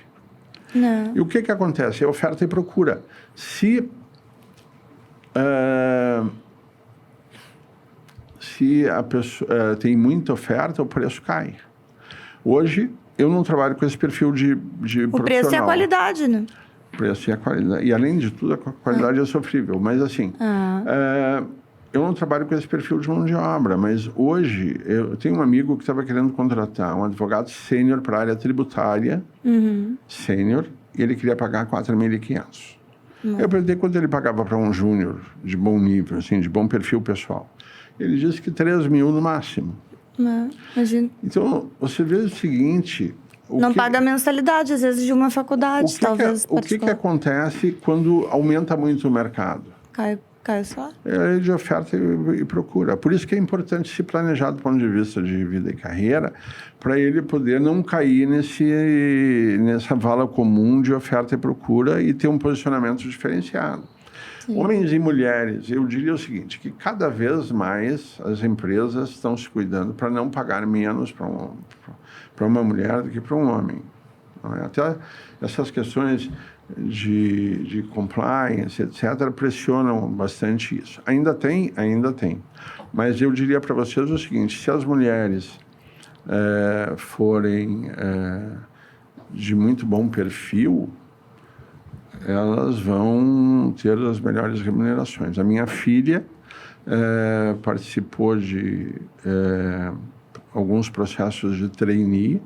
Não. E o que acontece? É oferta e procura. Se a pessoa tem muita oferta, o preço cai. Hoje, eu não trabalho com esse perfil de profissional. O preço é a qualidade, né? O preço e a qualidade. E, além de tudo, a qualidade é sofrível. Mas, assim, eu não trabalho com esse perfil de mão de obra. Mas, hoje, eu tenho um amigo que estava querendo contratar um advogado sênior para a área tributária, sênior, e ele queria pagar 4.500. Eu perguntei quanto ele pagava para um júnior de bom nível, assim, de bom perfil pessoal. Ele disse que 3 mil no máximo. Imagina. Então, você vê o seguinte... Não paga mensalidade, às vezes, de uma faculdade, talvez. O que acontece quando aumenta muito o mercado? Cai só? É a lei de oferta e procura. Por isso que é importante se planejar do ponto de vista de vida e carreira, para ele poder não cair nessa vala comum de oferta e procura e ter um posicionamento diferenciado. Homens e mulheres, eu diria o seguinte, que cada vez mais as empresas estão se cuidando para não pagar menos para uma mulher do que para um homem. Não é? Até essas questões de compliance, etc., pressionam bastante isso. Ainda tem. Mas eu diria para vocês o seguinte, se as mulheres forem de muito bom perfil, elas vão ter as melhores remunerações. A minha filha participou de alguns processos de trainee,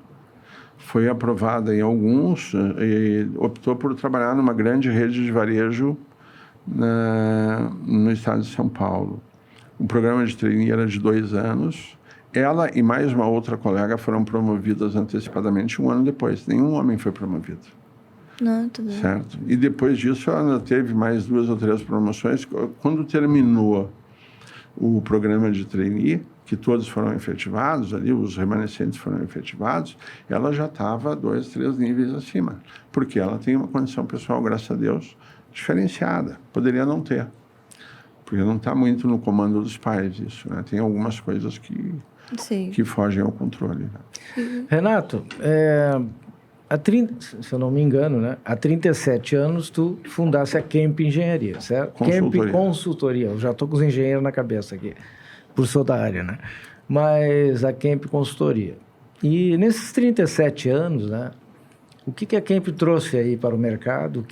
foi aprovada em alguns e optou por trabalhar numa grande rede de varejo no estado de São Paulo. O programa de trainee era de 2 anos. Ela e mais uma outra colega foram promovidas antecipadamente 1 ano depois. Nenhum homem foi promovido. Não, tudo bem. Certo? E depois disso, ela teve mais 2 ou 3 promoções. Quando terminou o programa de trainee, que todos foram efetivados, ali os remanescentes foram efetivados, ela já estava 2, 3 níveis acima. Porque ela tem uma condição pessoal, graças a Deus, diferenciada. Poderia não ter. Porque não está muito no comando dos pais isso, né? Tem algumas coisas que fogem ao controle. Né? Renato, se eu não me engano, né? Há 37 anos tu fundaste a Kemp Engenharia, certo? Consultoria. Kemp Consultoria. Eu já estou com os engenheiros na cabeça aqui, por sou da área, né? Mas a Kemp Consultoria. E nesses 37 anos, né? O que a Kemp trouxe aí para o mercado?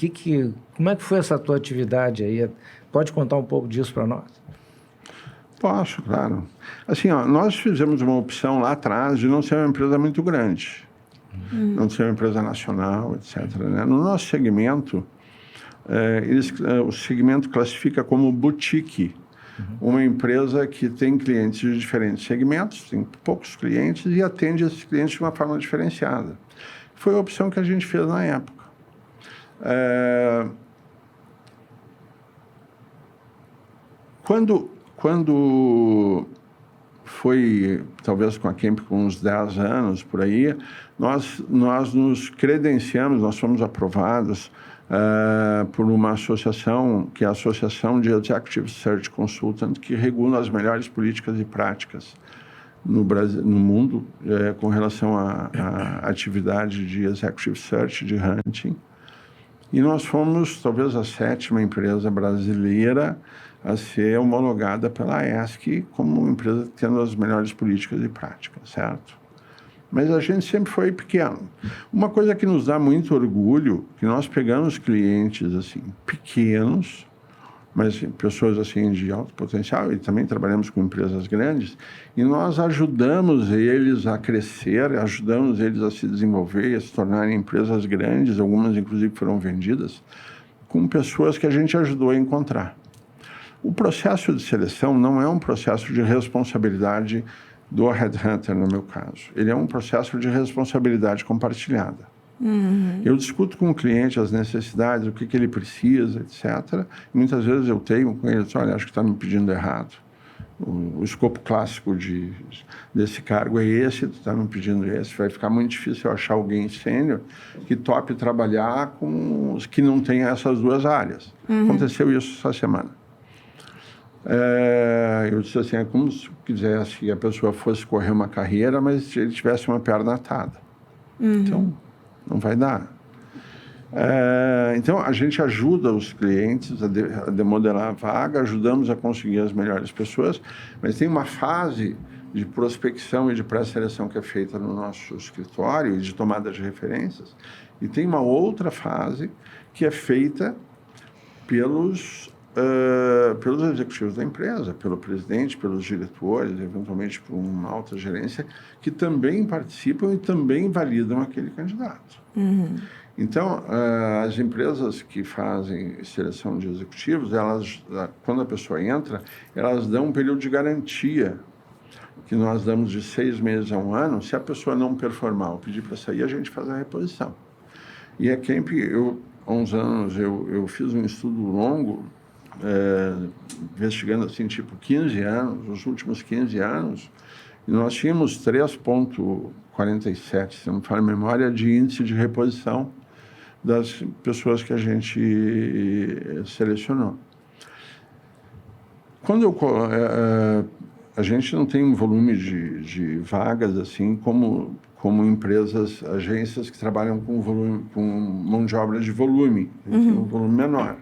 Como é que foi essa tua atividade aí? Pode contar um pouco disso para nós? Posso, claro. Assim, nós fizemos uma opção lá atrás de não ser uma empresa muito grande. Não ser uma empresa nacional, etc. Né? No nosso segmento, o segmento classifica como boutique. Uma empresa que tem clientes de diferentes segmentos, tem poucos clientes e atende esses clientes de uma forma diferenciada. Foi a opção que a gente fez na época. Quando foi, talvez com a Kemp com uns 10 anos, por aí, nós nos credenciamos, nós fomos aprovados por uma associação, que é a Associação de Executive Search Consultant, que regula as melhores políticas e práticas no Brasil, no mundo, com relação à atividade de Executive Search, de hunting. E nós fomos, talvez, a 7ª empresa brasileira a ser homologada pela ESC como uma empresa tendo as melhores políticas e práticas, certo? Mas a gente sempre foi pequeno. Uma coisa que nos dá muito orgulho, que nós pegamos clientes, assim, pequenos, mas pessoas, assim, de alto potencial, e também trabalhamos com empresas grandes, e nós ajudamos eles a crescer, ajudamos eles a se desenvolver, a se tornarem empresas grandes, algumas, inclusive, foram vendidas, com pessoas que a gente ajudou a encontrar. O processo de seleção não é um processo de responsabilidade do headhunter, no meu caso. Ele é um processo de responsabilidade compartilhada. Eu discuto com o cliente as necessidades, o que ele precisa, etc. E muitas vezes eu tenho com ele, olha, acho que está me pedindo errado. O escopo clássico desse cargo é esse, tu está me pedindo esse. Vai ficar muito difícil eu achar alguém sênior que tope trabalhar com os que não tenham essas 2 áreas. Aconteceu isso essa semana. Eu disse assim, é como se quisesse que a pessoa fosse correr uma carreira, mas ele tivesse uma perna atada. Então, não vai dar. Então, a gente ajuda os clientes a demodelar a vaga, ajudamos a conseguir as melhores pessoas, mas tem uma fase de prospecção e de pré-seleção que é feita no nosso escritório e de tomada de referências, e tem uma outra fase que é feita pelos executivos da empresa, pelo presidente, pelos diretores, eventualmente por uma alta gerência, que também participam e também validam aquele candidato. Então, as empresas que fazem seleção de executivos, quando a pessoa entra, elas dão um período de garantia, que nós damos de 6 meses a 1 ano. Se a pessoa não performar ou pedir para sair, a gente faz a reposição. E a Kemp, há uns anos, eu fiz um estudo longo, investigando assim, tipo 15 anos, os últimos 15 anos, e nós tínhamos 3,47, se não me falha a memória, de índice de reposição das pessoas que a gente selecionou. Quando a gente não tem um volume de vagas assim como empresas, agências que trabalham com mão de obra de volume, tem um volume menor.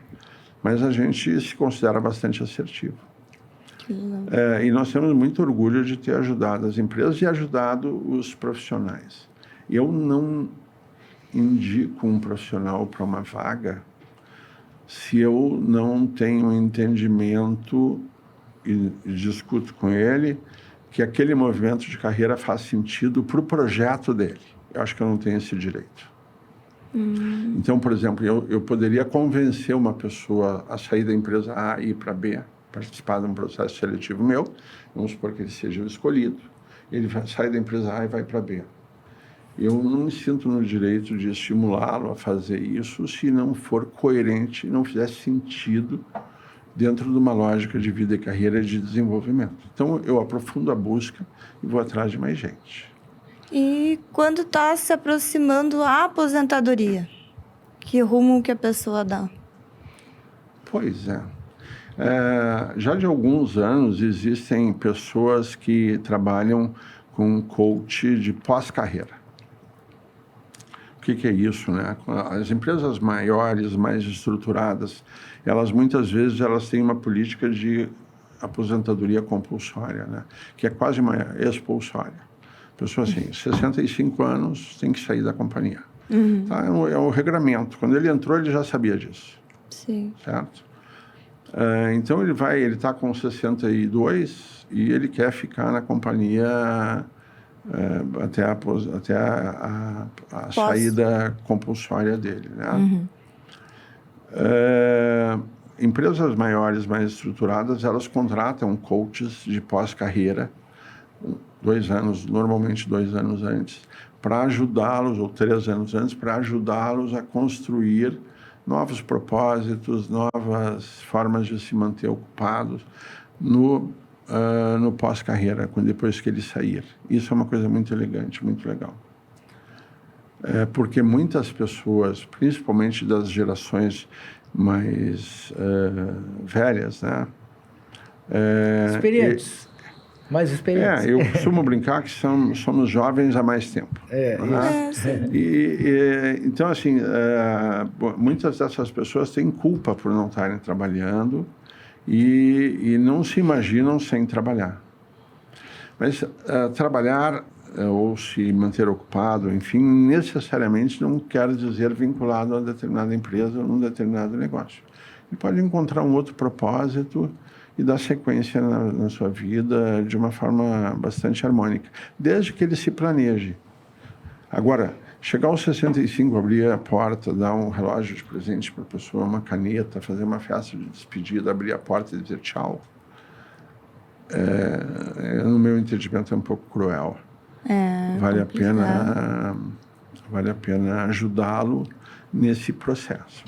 Mas a gente se considera bastante assertivo. E nós temos muito orgulho de ter ajudado as empresas e ajudado os profissionais. Eu não indico um profissional para uma vaga se eu não tenho entendimento e discuto com ele que aquele movimento de carreira faz sentido para o projeto dele. Eu acho que eu não tenho esse direito. Então, por exemplo, eu poderia convencer uma pessoa a sair da empresa A e ir para B, participar de um processo seletivo meu, vamos supor que ele seja o escolhido, ele sai da empresa A e vai para B. Eu não me sinto no direito de estimulá-lo a fazer isso se não for coerente, não fizer sentido dentro de uma lógica de vida e carreira de desenvolvimento. Então, eu aprofundo a busca e vou atrás de mais gente. E quando está se aproximando a aposentadoria, que rumo que a pessoa dá? Pois é. Já de alguns anos existem pessoas que trabalham com coach de pós-carreira. O que é isso, né? As empresas maiores, mais estruturadas, elas muitas vezes têm uma política de aposentadoria compulsória, né? Que é quase uma expulsória. Pessoa assim, 65 anos, tem que sair da companhia. Tá? É o regramento. Quando ele entrou, ele já sabia disso. Sim. Certo? Então, ele está com 62 e ele quer ficar na companhia até a saída compulsória dele, né? Empresas maiores, mais estruturadas, elas contratam coaches de pós-carreira 2 anos, normalmente 2 anos antes, para ajudá-los, ou 3 anos antes, para ajudá-los a construir novos propósitos, novas formas de se manter ocupados no pós-carreira, depois que ele sair. Isso é uma coisa muito elegante, muito legal. Porque muitas pessoas, principalmente das gerações mais velhas, né? Experientes. Mais experientes. Eu costumo brincar que somos jovens há mais tempo. Então, assim, muitas dessas pessoas têm culpa por não estarem trabalhando e não se imaginam sem trabalhar. Mas trabalhar ou se manter ocupado, enfim, necessariamente não quer dizer vinculado a determinada empresa ou a um determinado negócio. Ele pode encontrar um outro propósito e dar sequência na sua vida de uma forma bastante harmônica, desde que ele se planeje. Agora, chegar aos 65, abrir a porta, dar um relógio de presente para a pessoa, uma caneta, fazer uma festa de despedida, abrir a porta e dizer tchau, no meu entendimento, é um pouco cruel. Vale a pena ajudá-lo nesse processo.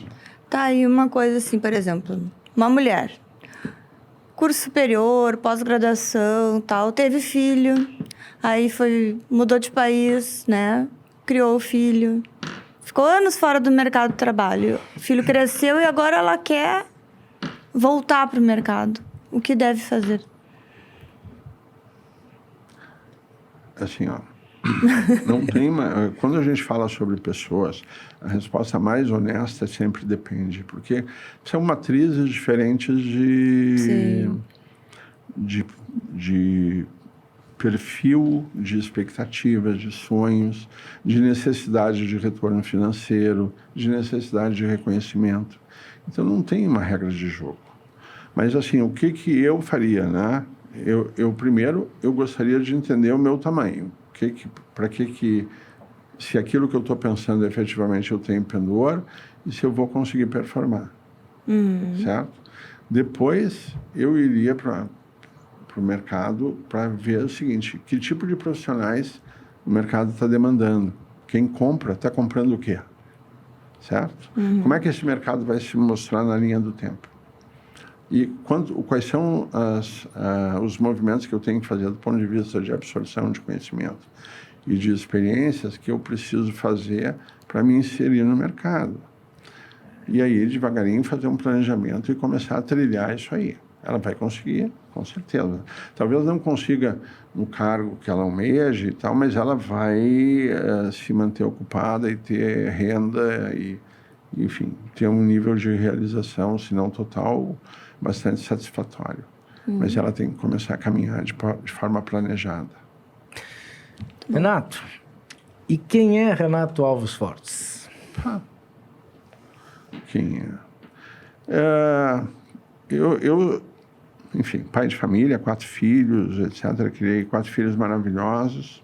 Tá aí uma coisa assim, por exemplo, uma mulher, curso superior, pós-graduação, tal, teve filho, aí mudou de país, né? Criou o filho, ficou anos fora do mercado de trabalho. O filho cresceu e agora ela quer voltar para o mercado. O que deve fazer? Assim, não tem quando a gente fala sobre pessoas, a resposta mais honesta sempre depende, porque são matrizes diferentes de perfil, de expectativas, de sonhos, de necessidade de retorno financeiro, de necessidade de reconhecimento. Então, não tem uma regra de jogo. Mas, assim, o que eu faria, né? Primeiro, eu gostaria de entender o meu tamanho. Se aquilo que eu estou pensando efetivamente eu tenho pendor e se eu vou conseguir performar. Certo? Depois, eu iria para o mercado para ver o seguinte: que tipo de profissionais o mercado está demandando? Quem compra, está comprando o quê? Certo? Como é que esse mercado vai se mostrar na linha do tempo? E quais são os movimentos que eu tenho que fazer do ponto de vista de absorção de conhecimento e de experiências que eu preciso fazer para me inserir no mercado? E aí, devagarinho, fazer um planejamento e começar a trilhar isso aí. Ela vai conseguir, com certeza. Talvez não consiga no cargo que ela almeja e tal, mas ela vai se manter ocupada e ter renda e, enfim, ter um nível de realização, se não total, bastante satisfatório. Mas ela tem que começar a caminhar de forma planejada. Renato, e quem é Renato Alves Fortes? Quem é? Eu, enfim, pai de família, 4 filhos, etc. Criei 4 filhos maravilhosos.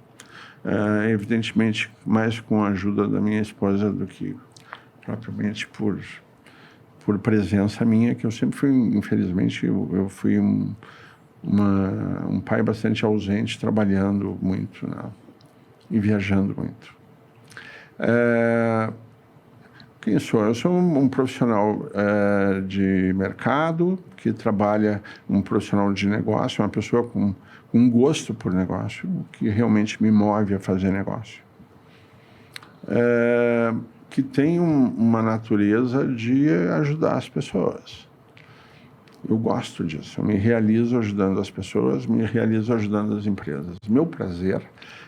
Evidentemente, mais com a ajuda da minha esposa do que propriamente por presença minha, que eu sempre fui, infelizmente, eu fui um pai bastante ausente, trabalhando muito, né? E viajando muito. Quem sou? Eu sou um profissional de mercado, que trabalha, um profissional de negócio, uma pessoa com um gosto por negócio, que realmente me move a fazer negócio. Que tem uma natureza de ajudar as pessoas. Eu gosto disso, eu me realizo ajudando as pessoas, me realizo ajudando as empresas. Meu prazer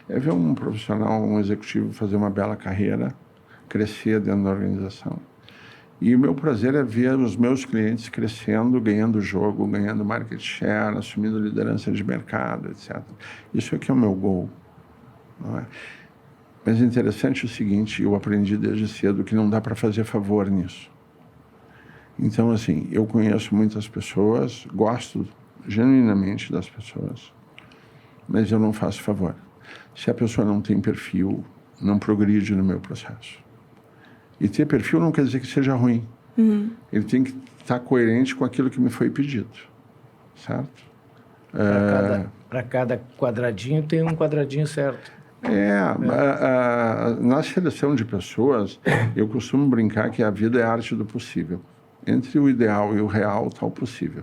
é ver um profissional, um executivo fazer uma bela carreira, crescer dentro da organização. E o meu prazer é ver os meus clientes crescendo, ganhando jogo, ganhando market share, assumindo liderança de mercado, etc. Isso aqui é o meu goal. Não é? Mas é interessante o seguinte, eu aprendi desde cedo que não dá para fazer favor nisso. Então, assim, eu conheço muitas pessoas, gosto genuinamente das pessoas, mas eu não faço favor. Se a pessoa não tem perfil, não progride no meu processo. E ter perfil não quer dizer que seja ruim. Ele tem que estar coerente com aquilo que me foi pedido, certo? Para cada quadradinho tem um quadradinho certo. Na seleção de pessoas, eu costumo brincar que a vida é a arte do possível. Entre o ideal e o real está o possível.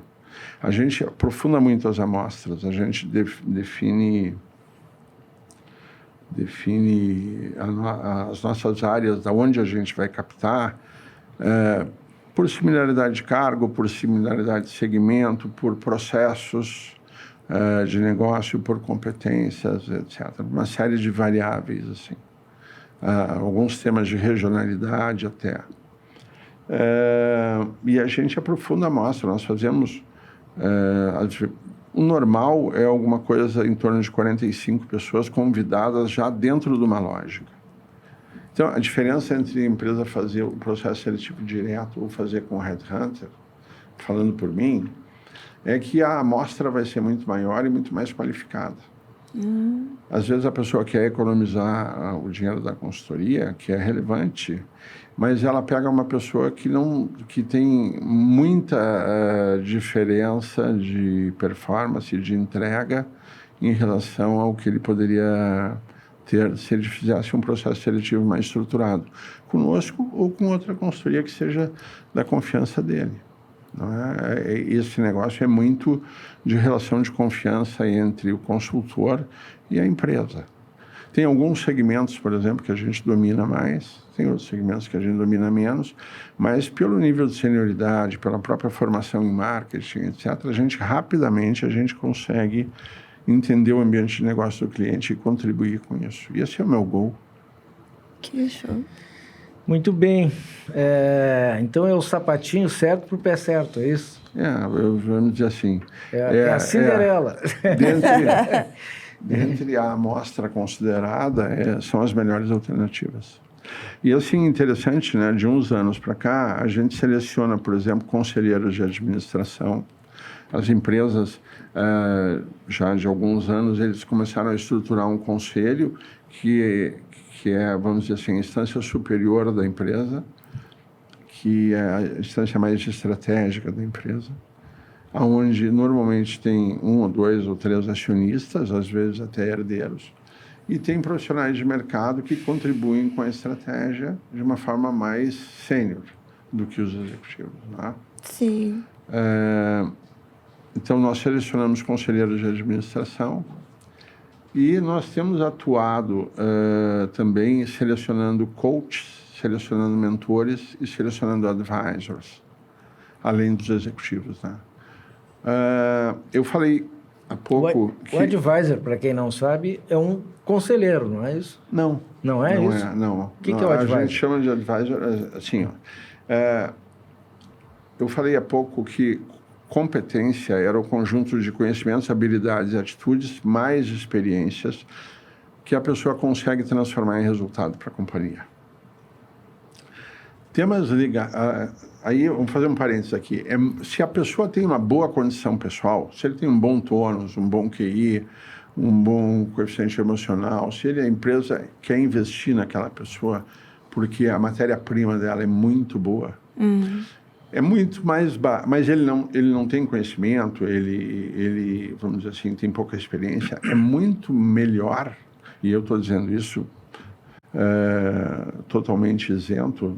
A gente aprofunda muito as amostras, a gente define as nossas áreas, da onde a gente vai captar, por similaridade de cargo, por similaridade de segmento, por processos de negócio, por competências, etc. Uma série de variáveis, assim. Alguns temas de regionalidade até. E a gente aprofunda a amostra. Nós fazemos... o normal é alguma coisa em torno de 45 pessoas convidadas já dentro de uma lógica. Então, a diferença entre a empresa fazer o processo seletivo direto ou fazer com o headhunter, falando por mim, é que a amostra vai ser muito maior e muito mais qualificada. Às vezes a pessoa quer economizar o dinheiro da consultoria, que é relevante, mas ela pega uma pessoa que tem muita diferença de performance, de entrega em relação ao que ele poderia ter se ele fizesse um processo seletivo mais estruturado, conosco ou com outra consultoria que seja da confiança dele. Não é? Esse negócio é muito de relação de confiança entre o consultor e a empresa. Tem alguns segmentos, por exemplo, que a gente domina mais, tem outros segmentos que a gente domina menos, mas pelo nível de senioridade, pela própria formação em marketing, etc., rapidamente a gente consegue entender o ambiente de negócio do cliente e contribuir com isso. E esse é o meu goal. Que show. Muito bem. Então é o sapatinho certo para o pé certo, é isso? Vamos dizer assim. É a Cinderela. Dentre a amostra considerada, são as melhores alternativas. E assim, interessante, né? De uns anos para cá, a gente seleciona, por exemplo, conselheiros de administração. As empresas, já de alguns anos, eles começaram a estruturar um conselho que é, vamos dizer assim, a instância superior da empresa, que é a instância mais estratégica da empresa, onde normalmente tem 1, 2 ou 3 acionistas, às vezes até herdeiros, e tem profissionais de mercado que contribuem com a estratégia de uma forma mais sênior do que os executivos. Né? Sim. Então, nós selecionamos conselheiros de administração e nós temos atuado também selecionando coaches, selecionando mentores e selecionando advisors, além dos executivos. Né? Eu falei há pouco O advisor, para quem não sabe, é um conselheiro, não é isso? Não. Não é isso? Não. O que é o advisor? A gente chama de advisor assim, eu falei há pouco que competência era o conjunto de conhecimentos, habilidades, atitudes, mais experiências que a pessoa consegue transformar em resultado para a companhia. Temas ligados... Aí, vamos fazer um parênteses aqui. Se a pessoa tem uma boa condição pessoal, se ele tem um bom tônus, um bom QI, um bom coeficiente emocional, se a empresa quer investir naquela pessoa porque a matéria-prima dela é muito boa, é muito mais... Mas ele não tem conhecimento, ele, vamos dizer assim, tem pouca experiência, é muito melhor, e eu estou dizendo isso totalmente isento,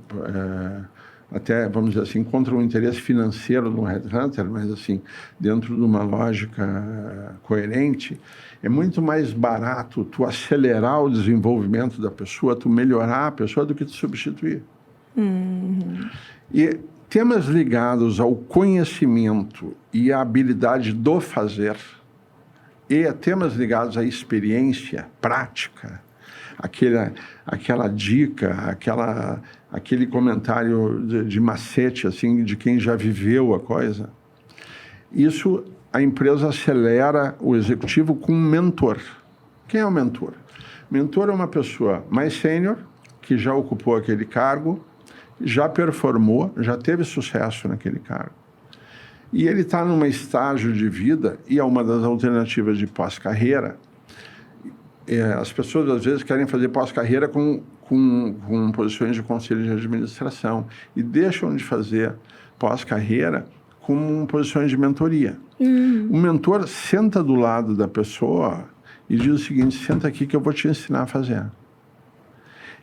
até, vamos dizer assim, contra o interesse financeiro do headhunter, mas assim, dentro de uma lógica coerente, é muito mais barato tu acelerar o desenvolvimento da pessoa, tu melhorar a pessoa do que tu substituir. E temas ligados ao conhecimento e à habilidade do fazer, e temas ligados à experiência prática, aquela dica, aquele comentário de macete, assim, de quem já viveu a coisa. Isso, a empresa acelera o executivo com um mentor. Quem é o mentor? Mentor é uma pessoa mais sênior, que já ocupou aquele cargo, já performou, já teve sucesso naquele cargo. E ele está num estágio de vida, e é uma das alternativas de pós-carreira. As pessoas, às vezes, querem fazer pós-carreira com posições de conselho de administração e deixam de fazer pós-carreira com posições de mentoria. O mentor senta do lado da pessoa e diz o seguinte: senta aqui que eu vou te ensinar a fazer.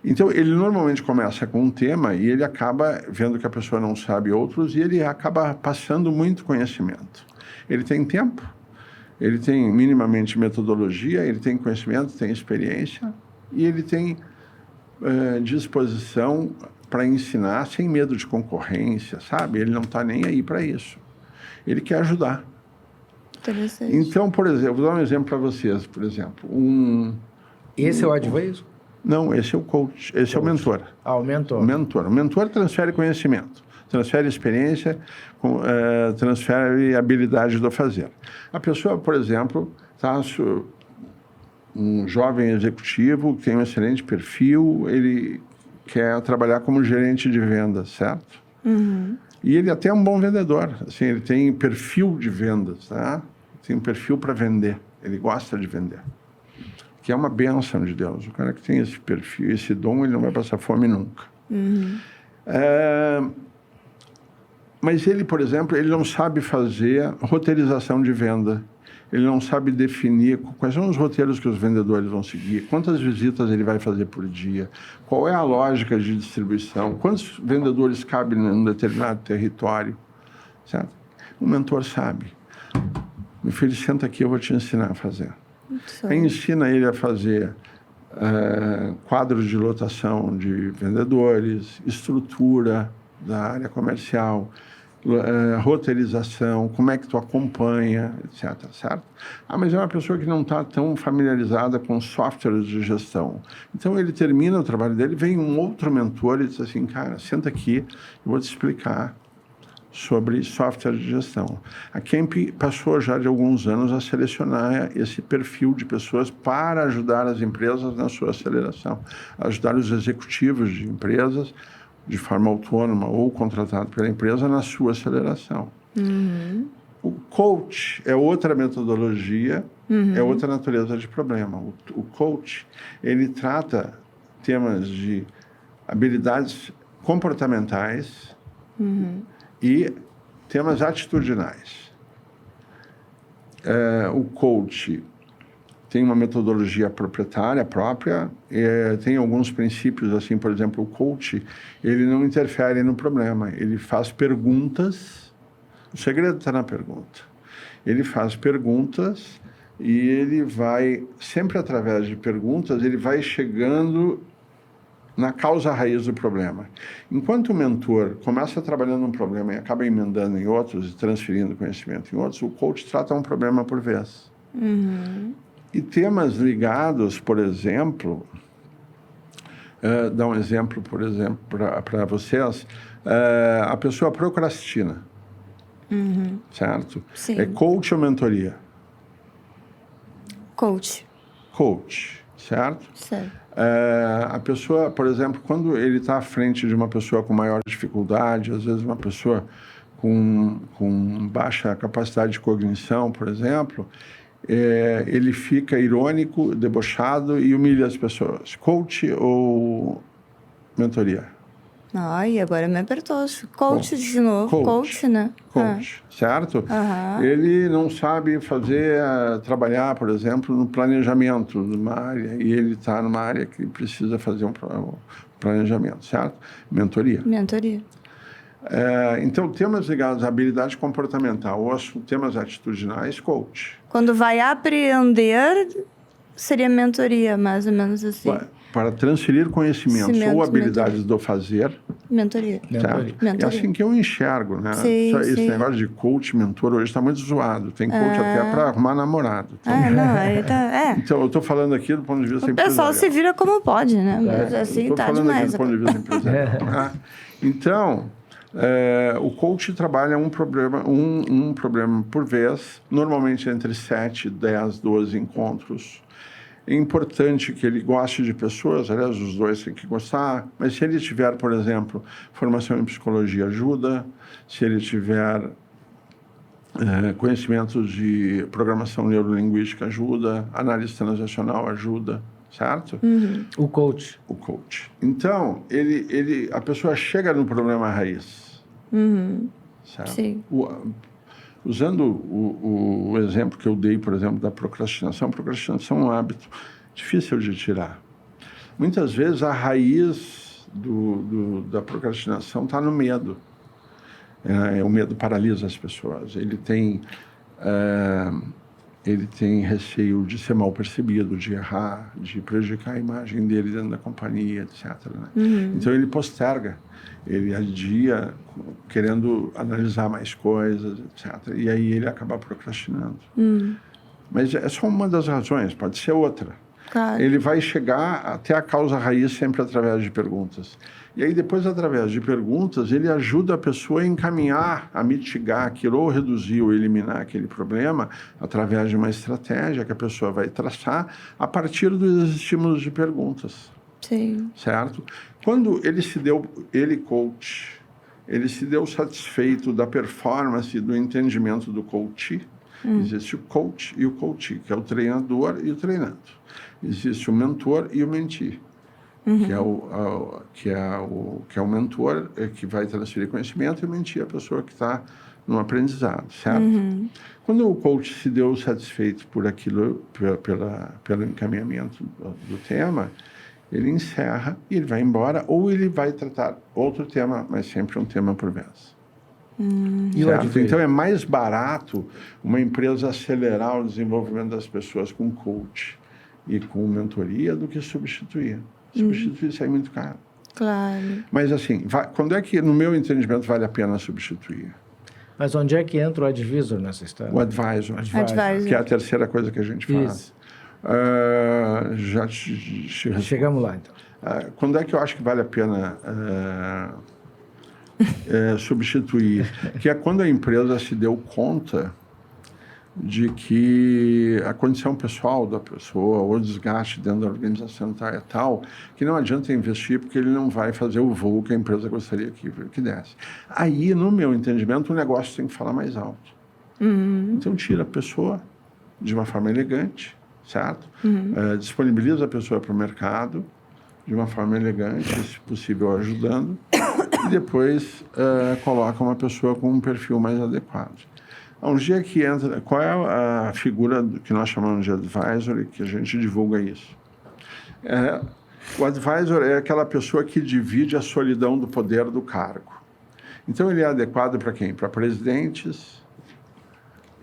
Então, ele normalmente começa com um tema e ele acaba vendo que a pessoa não sabe outros e ele acaba passando muito conhecimento. Ele tem tempo, ele tem minimamente metodologia, ele tem conhecimento, tem experiência e ele tem disposição para ensinar sem medo de concorrência, sabe? Ele não está nem aí para isso. Ele quer ajudar. Interessante. Então, por exemplo, vou dar um exemplo para vocês, por exemplo. Esse é o advisor? Não, esse é o coach, esse é o mentor. Ah, o mentor. O mentor transfere conhecimento, transfere experiência, transfere habilidade do fazer. A pessoa, por exemplo, um jovem executivo que tem um excelente perfil, ele quer trabalhar como gerente de vendas, certo? E ele até é um bom vendedor, assim, ele tem perfil de vendas, tá? Tem um perfil para vender, ele gosta de vender. Que é uma bênção de Deus. O cara que tem esse perfil, esse dom, ele não vai passar fome nunca. Mas ele, por exemplo, ele não sabe fazer roteirização de venda. Ele não sabe definir quais são os roteiros que os vendedores vão seguir, quantas visitas ele vai fazer por dia, qual é a lógica de distribuição, quantos vendedores cabem num determinado território, certo? O mentor sabe. Meu filho, senta aqui, eu vou te ensinar a fazer. Quem ensina ele a fazer quadros de lotação de vendedores, estrutura da área comercial, roteirização, como é que tu acompanha, etc. Certo? Mas é uma pessoa que não está tão familiarizada com softwares de gestão. Então, ele termina o trabalho dele, vem um outro mentor e diz assim, cara, senta aqui, eu vou te explicar sobre software de gestão. A Kemp passou já de alguns anos a selecionar esse perfil de pessoas para ajudar as empresas na sua aceleração, ajudar os executivos de empresas de forma autônoma ou contratado pela empresa na sua aceleração. O coach é outra metodologia, é outra natureza de problema. O coach, ele trata temas de habilidades comportamentais e temas atitudinais. O coach tem uma metodologia proprietária própria, tem alguns princípios, assim, por exemplo, o coach, ele não interfere no problema, ele faz perguntas, o segredo está na pergunta. Ele faz perguntas e ele vai, sempre através de perguntas, ele vai chegando na causa raiz do problema. Enquanto o mentor começa trabalhando um problema e acaba emendando em outros e transferindo conhecimento em outros, o coach trata um problema por vez. E temas ligados, por exemplo, dar um exemplo, por exemplo, para vocês, a pessoa procrastina, certo? Sim. É coach ou mentoria? Coach. Coach, certo? Certo. A pessoa, por exemplo, quando ele está à frente de uma pessoa com maior dificuldade, às vezes uma pessoa com baixa capacidade de cognição, por exemplo, ele fica irônico, debochado e humilha as pessoas. Coach ou mentoria? Ai, agora me apertou. Coach de novo. Coach, né? Coach, certo? Ele não sabe trabalhar, por exemplo, no planejamento de uma área, e ele está numa área que precisa fazer um planejamento, certo? Mentoria. Mentoria. Então, temas ligados à habilidade comportamental ou temas atitudinais, coach. Quando vai apreender, seria mentoria, mais ou menos assim. Para transferir conhecimentos ou habilidades do fazer. Mentoria. É assim que eu enxergo, né? Sim, Esse negócio de coach, mentor, hoje está muito zoado. Tem coach até para arrumar namorado. Então, eu estou falando aqui do ponto de vista empresarial. O pessoal se vira como pode, né? Mas assim tá demais. Estou falando aqui do ponto de vista empresarial. Então, o coach trabalha um problema por vez, normalmente entre 7, 10, 12 encontros. É importante que ele goste de pessoas, aliás, os dois têm que gostar, mas se ele tiver, por exemplo, formação em psicologia, ajuda. Se ele tiver conhecimentos de programação neurolinguística, ajuda. Análise transacional, ajuda, certo? O coach. O coach. Então, a pessoa chega no problema raiz. Certo? Sim. Usando o exemplo que eu dei, por exemplo, da procrastinação. Procrastinação é um hábito difícil de tirar. Muitas vezes a raiz da procrastinação está no medo. O medo paralisa as pessoas. Ele tem receio de ser mal percebido, de errar, de prejudicar a imagem dele dentro da companhia, etc. Né? Então ele posterga. Ele adia querendo analisar mais coisas, etc. E aí ele acaba procrastinando. Mas é só uma das razões, pode ser outra. Claro. Ele vai chegar até a causa raiz sempre através de perguntas. E aí depois, através de perguntas, ele ajuda a pessoa a encaminhar, a mitigar aquilo, ou reduzir ou eliminar aquele problema através de uma estratégia que a pessoa vai traçar a partir dos estímulos de perguntas. Sim. Certo? Quando coach, ele se deu satisfeito da performance, do entendimento do coach. Existe o coach e o coachee, que é o treinador e o treinado. Existe o mentor e o mentee, que é o mentor que vai transferir conhecimento, e o mentee é a pessoa que está no aprendizado, certo? Quando o coach se deu satisfeito por aquilo, pelo encaminhamento do tema, ele encerra e ele vai embora, ou ele vai tratar outro tema, mas sempre um tema por vez. Então é mais barato uma empresa acelerar o desenvolvimento das pessoas com coach e com mentoria do que substituir. Substituir sai muito caro. Claro. Mas assim, quando é que, no meu entendimento, vale a pena substituir? Mas onde é que entra o advisor nessa história? O advisor. Advisor. Que é a terceira coisa que a gente faz. Isso. Chegamos lá, então. Quando é que eu acho que vale a pena substituir? Que é quando a empresa se deu conta de que a condição pessoal da pessoa, ou o desgaste dentro da organização é tal, que não adianta investir porque ele não vai fazer o voo que a empresa gostaria que desse. Aí, no meu entendimento, o negócio tem que falar mais alto. Então, tira a pessoa de uma forma elegante, certo? Disponibiliza a pessoa para o mercado de uma forma elegante, se possível ajudando, e depois coloca uma pessoa com um perfil mais adequado. Um dia que entra, qual é a figura que nós chamamos de advisor e que a gente divulga isso? O advisor é aquela pessoa que divide a solidão do poder do cargo. Então, ele é adequado para quem? Para presidentes,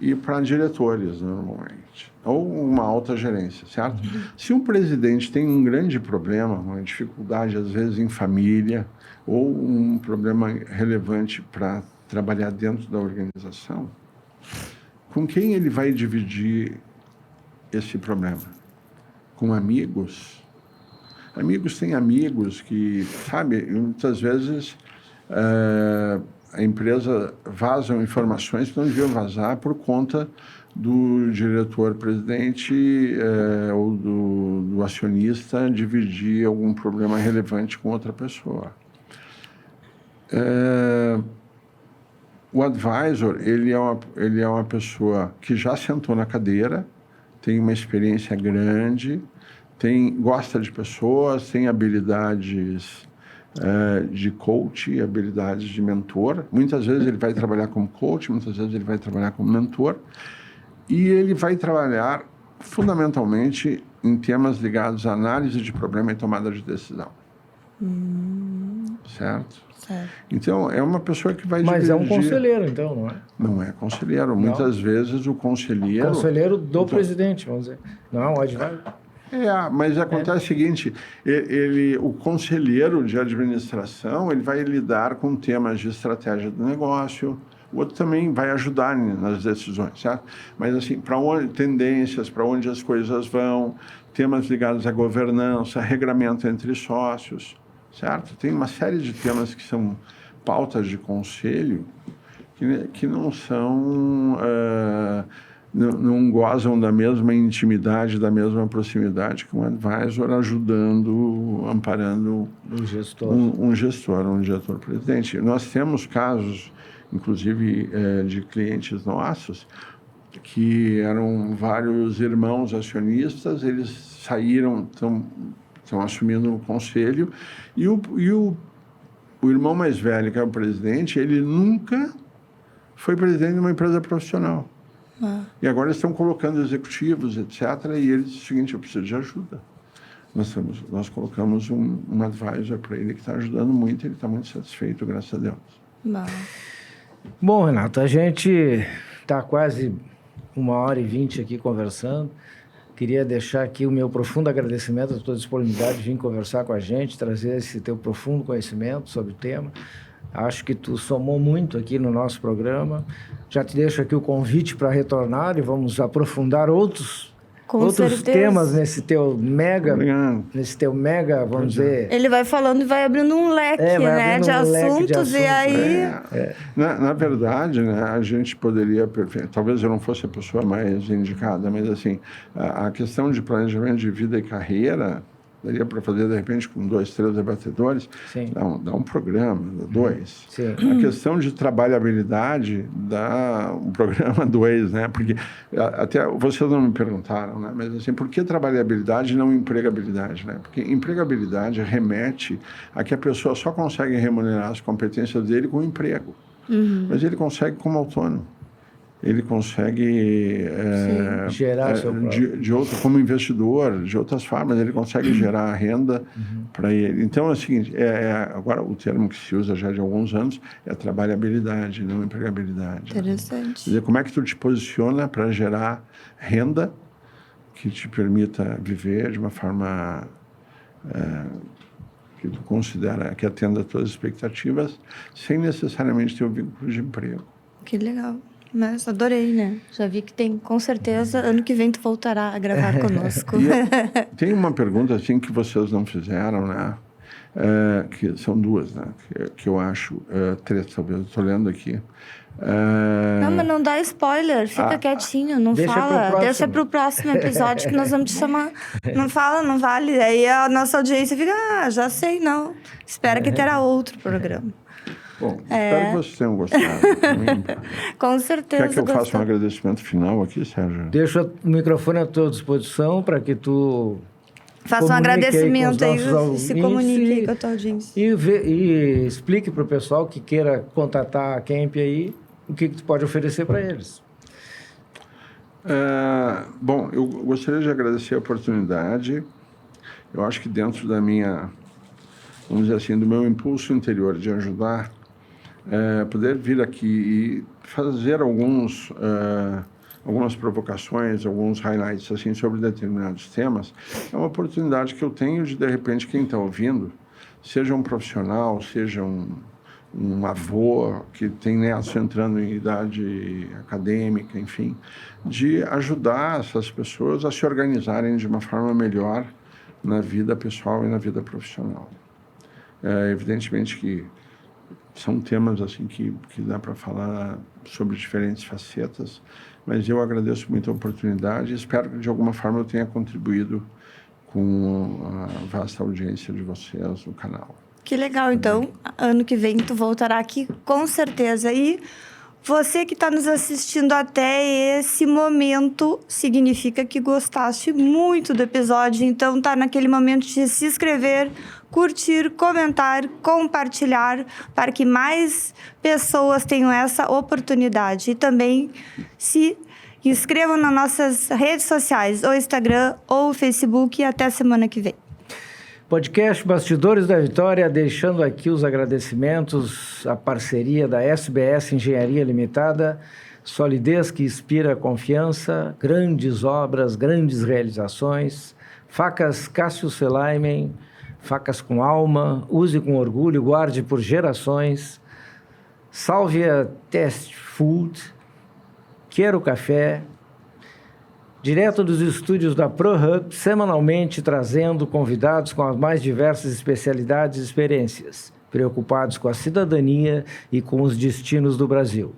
e para diretores, normalmente, ou uma alta gerência, certo? Se um presidente tem um grande problema, uma dificuldade, às vezes, em família, ou um problema relevante para trabalhar dentro da organização, com quem ele vai dividir esse problema? Com amigos? Amigos têm amigos que, sabe, muitas vezes a empresa vazam informações que não deviam vazar por conta do diretor-presidente ou do acionista dividir algum problema relevante com outra pessoa. O advisor, ele é uma pessoa que já sentou na cadeira, tem uma experiência grande, gosta de pessoas, tem habilidades de coach, habilidades de mentor. Muitas vezes ele vai trabalhar como coach, muitas vezes ele vai trabalhar como mentor. E ele vai trabalhar fundamentalmente em temas ligados à análise de problema e tomada de decisão. Certo? Então, é uma pessoa que vai Mas dividir... é um conselheiro, então, não é? Não é conselheiro. Muitas vezes o conselheiro... Conselheiro do presidente, vamos dizer. Não é um advisor. Mas acontece o seguinte, o conselheiro de administração, ele vai lidar com temas de estratégia do negócio, o outro também vai ajudar nas decisões, certo? Mas assim, tendências, para onde as coisas vão, temas ligados à governança, regramento entre sócios, certo? Tem uma série de temas que são pautas de conselho que não são... não gozam da mesma intimidade, da mesma proximidade que um advisor ajudando, amparando um diretor-presidente. Nós temos casos, inclusive, de clientes nossos, que eram vários irmãos acionistas, eles saíram, estão assumindo o conselho, e o irmão mais velho, que é o presidente, ele nunca foi presidente de uma empresa profissional. E agora eles estão colocando executivos, etc. E ele diz o seguinte, eu preciso de ajuda. Nós colocamos um advisor para ele que está ajudando muito, ele está muito satisfeito, graças a Deus. Bom, Renato, a gente está quase 1h20 aqui conversando. Queria deixar aqui o meu profundo agradecimento à tua disponibilidade de vir conversar com a gente, trazer esse teu profundo conhecimento sobre o tema. Acho que tu somou muito aqui no nosso programa. Já te deixo aqui o convite para retornar e vamos aprofundar outros temas nesse teu mega, vamos dizer... Ele vai falando e vai abrindo um leque, de assuntos, e aí... Na verdade, né, a gente poderia... Talvez eu não fosse a pessoa mais indicada, mas assim, a questão de planejamento de vida e carreira... Daria para fazer, de repente, com 2, 3 debatedores, dá um programa, dá 2. Sim. A questão de trabalhabilidade dá um programa 2, né? Porque até vocês não me perguntaram, né? Mas assim, por que trabalhabilidade e não empregabilidade, né? Porque empregabilidade remete a que a pessoa só consegue remunerar as competências dele com emprego. Mas ele consegue como autônomo. Ele consegue gerar seu próprio. como investidor, de outras formas, ele consegue gerar renda para ele. Então, é o seguinte, agora o termo que se usa já de alguns anos é trabalhabilidade, não empregabilidade. Interessante. Né? Quer dizer, como é que tu te posiciona para gerar renda que te permita viver de uma forma que tu considera que atenda às tuas expectativas, sem necessariamente ter o vínculo de emprego. Que legal. Mas adorei, né? Já vi que tem, com certeza, ano que vem tu voltará a gravar conosco. Tem uma pergunta, assim, que vocês não fizeram, né? Que são 2, né? Que eu acho 3, talvez. Estou lendo aqui. Não, mas não dá spoiler. Fica quietinho, não fala. Deixa pro próximo episódio que nós vamos te chamar. Não fala, não vale. Aí a nossa audiência fica, já sei, não. Espera que terá outro programa. Bom, espero que vocês tenham gostado. Com certeza. Quer que eu faça um agradecimento final aqui, Sérgio? Deixa o microfone à tua disposição para que tu... Faça um agradecimento aí, se comunique aí com a tua audiência. E explique para o pessoal que queira contatar a Kemp aí, o que tu pode oferecer para eles. Bom, eu gostaria de agradecer a oportunidade. Eu acho que dentro da minha, vamos dizer assim, do meu impulso interior de ajudar poder vir aqui e fazer algumas provocações, alguns highlights assim, sobre determinados temas, é uma oportunidade que eu tenho de repente, quem está ouvindo, seja um profissional, seja um avô que tem netos entrando em idade acadêmica, enfim, de ajudar essas pessoas a se organizarem de uma forma melhor na vida pessoal e na vida profissional. Evidentemente que são temas assim que dá para falar sobre diferentes facetas, mas eu agradeço muito a oportunidade e espero que de alguma forma eu tenha contribuído com a vasta audiência de vocês no canal. Que legal, então, ano que vem tu voltará aqui com certeza. E você que está nos assistindo até esse momento, significa que gostaste muito do episódio, então tá naquele momento de se inscrever, curtir, comentar, compartilhar, para que mais pessoas tenham essa oportunidade. E também se inscrevam nas nossas redes sociais, ou Instagram ou Facebook, e até semana que vem. Podcast Bastidores da Vitória, deixando aqui os agradecimentos à parceria da SBS Engenharia Limitada, solidez que inspira confiança, grandes obras, grandes realizações, facas Cássio Selaimen, facas com alma, use com orgulho, guarde por gerações, Sálvia Test Food, Quero Café, direto dos estúdios da ProHub, semanalmente trazendo convidados com as mais diversas especialidades e experiências, preocupados com a cidadania e com os destinos do Brasil.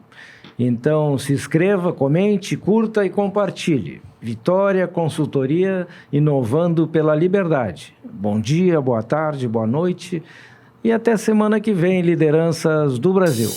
Então, se inscreva, comente, curta e compartilhe. Vitória Consultoria, inovando pela liberdade. Bom dia, boa tarde, boa noite e até semana que vem, lideranças do Brasil.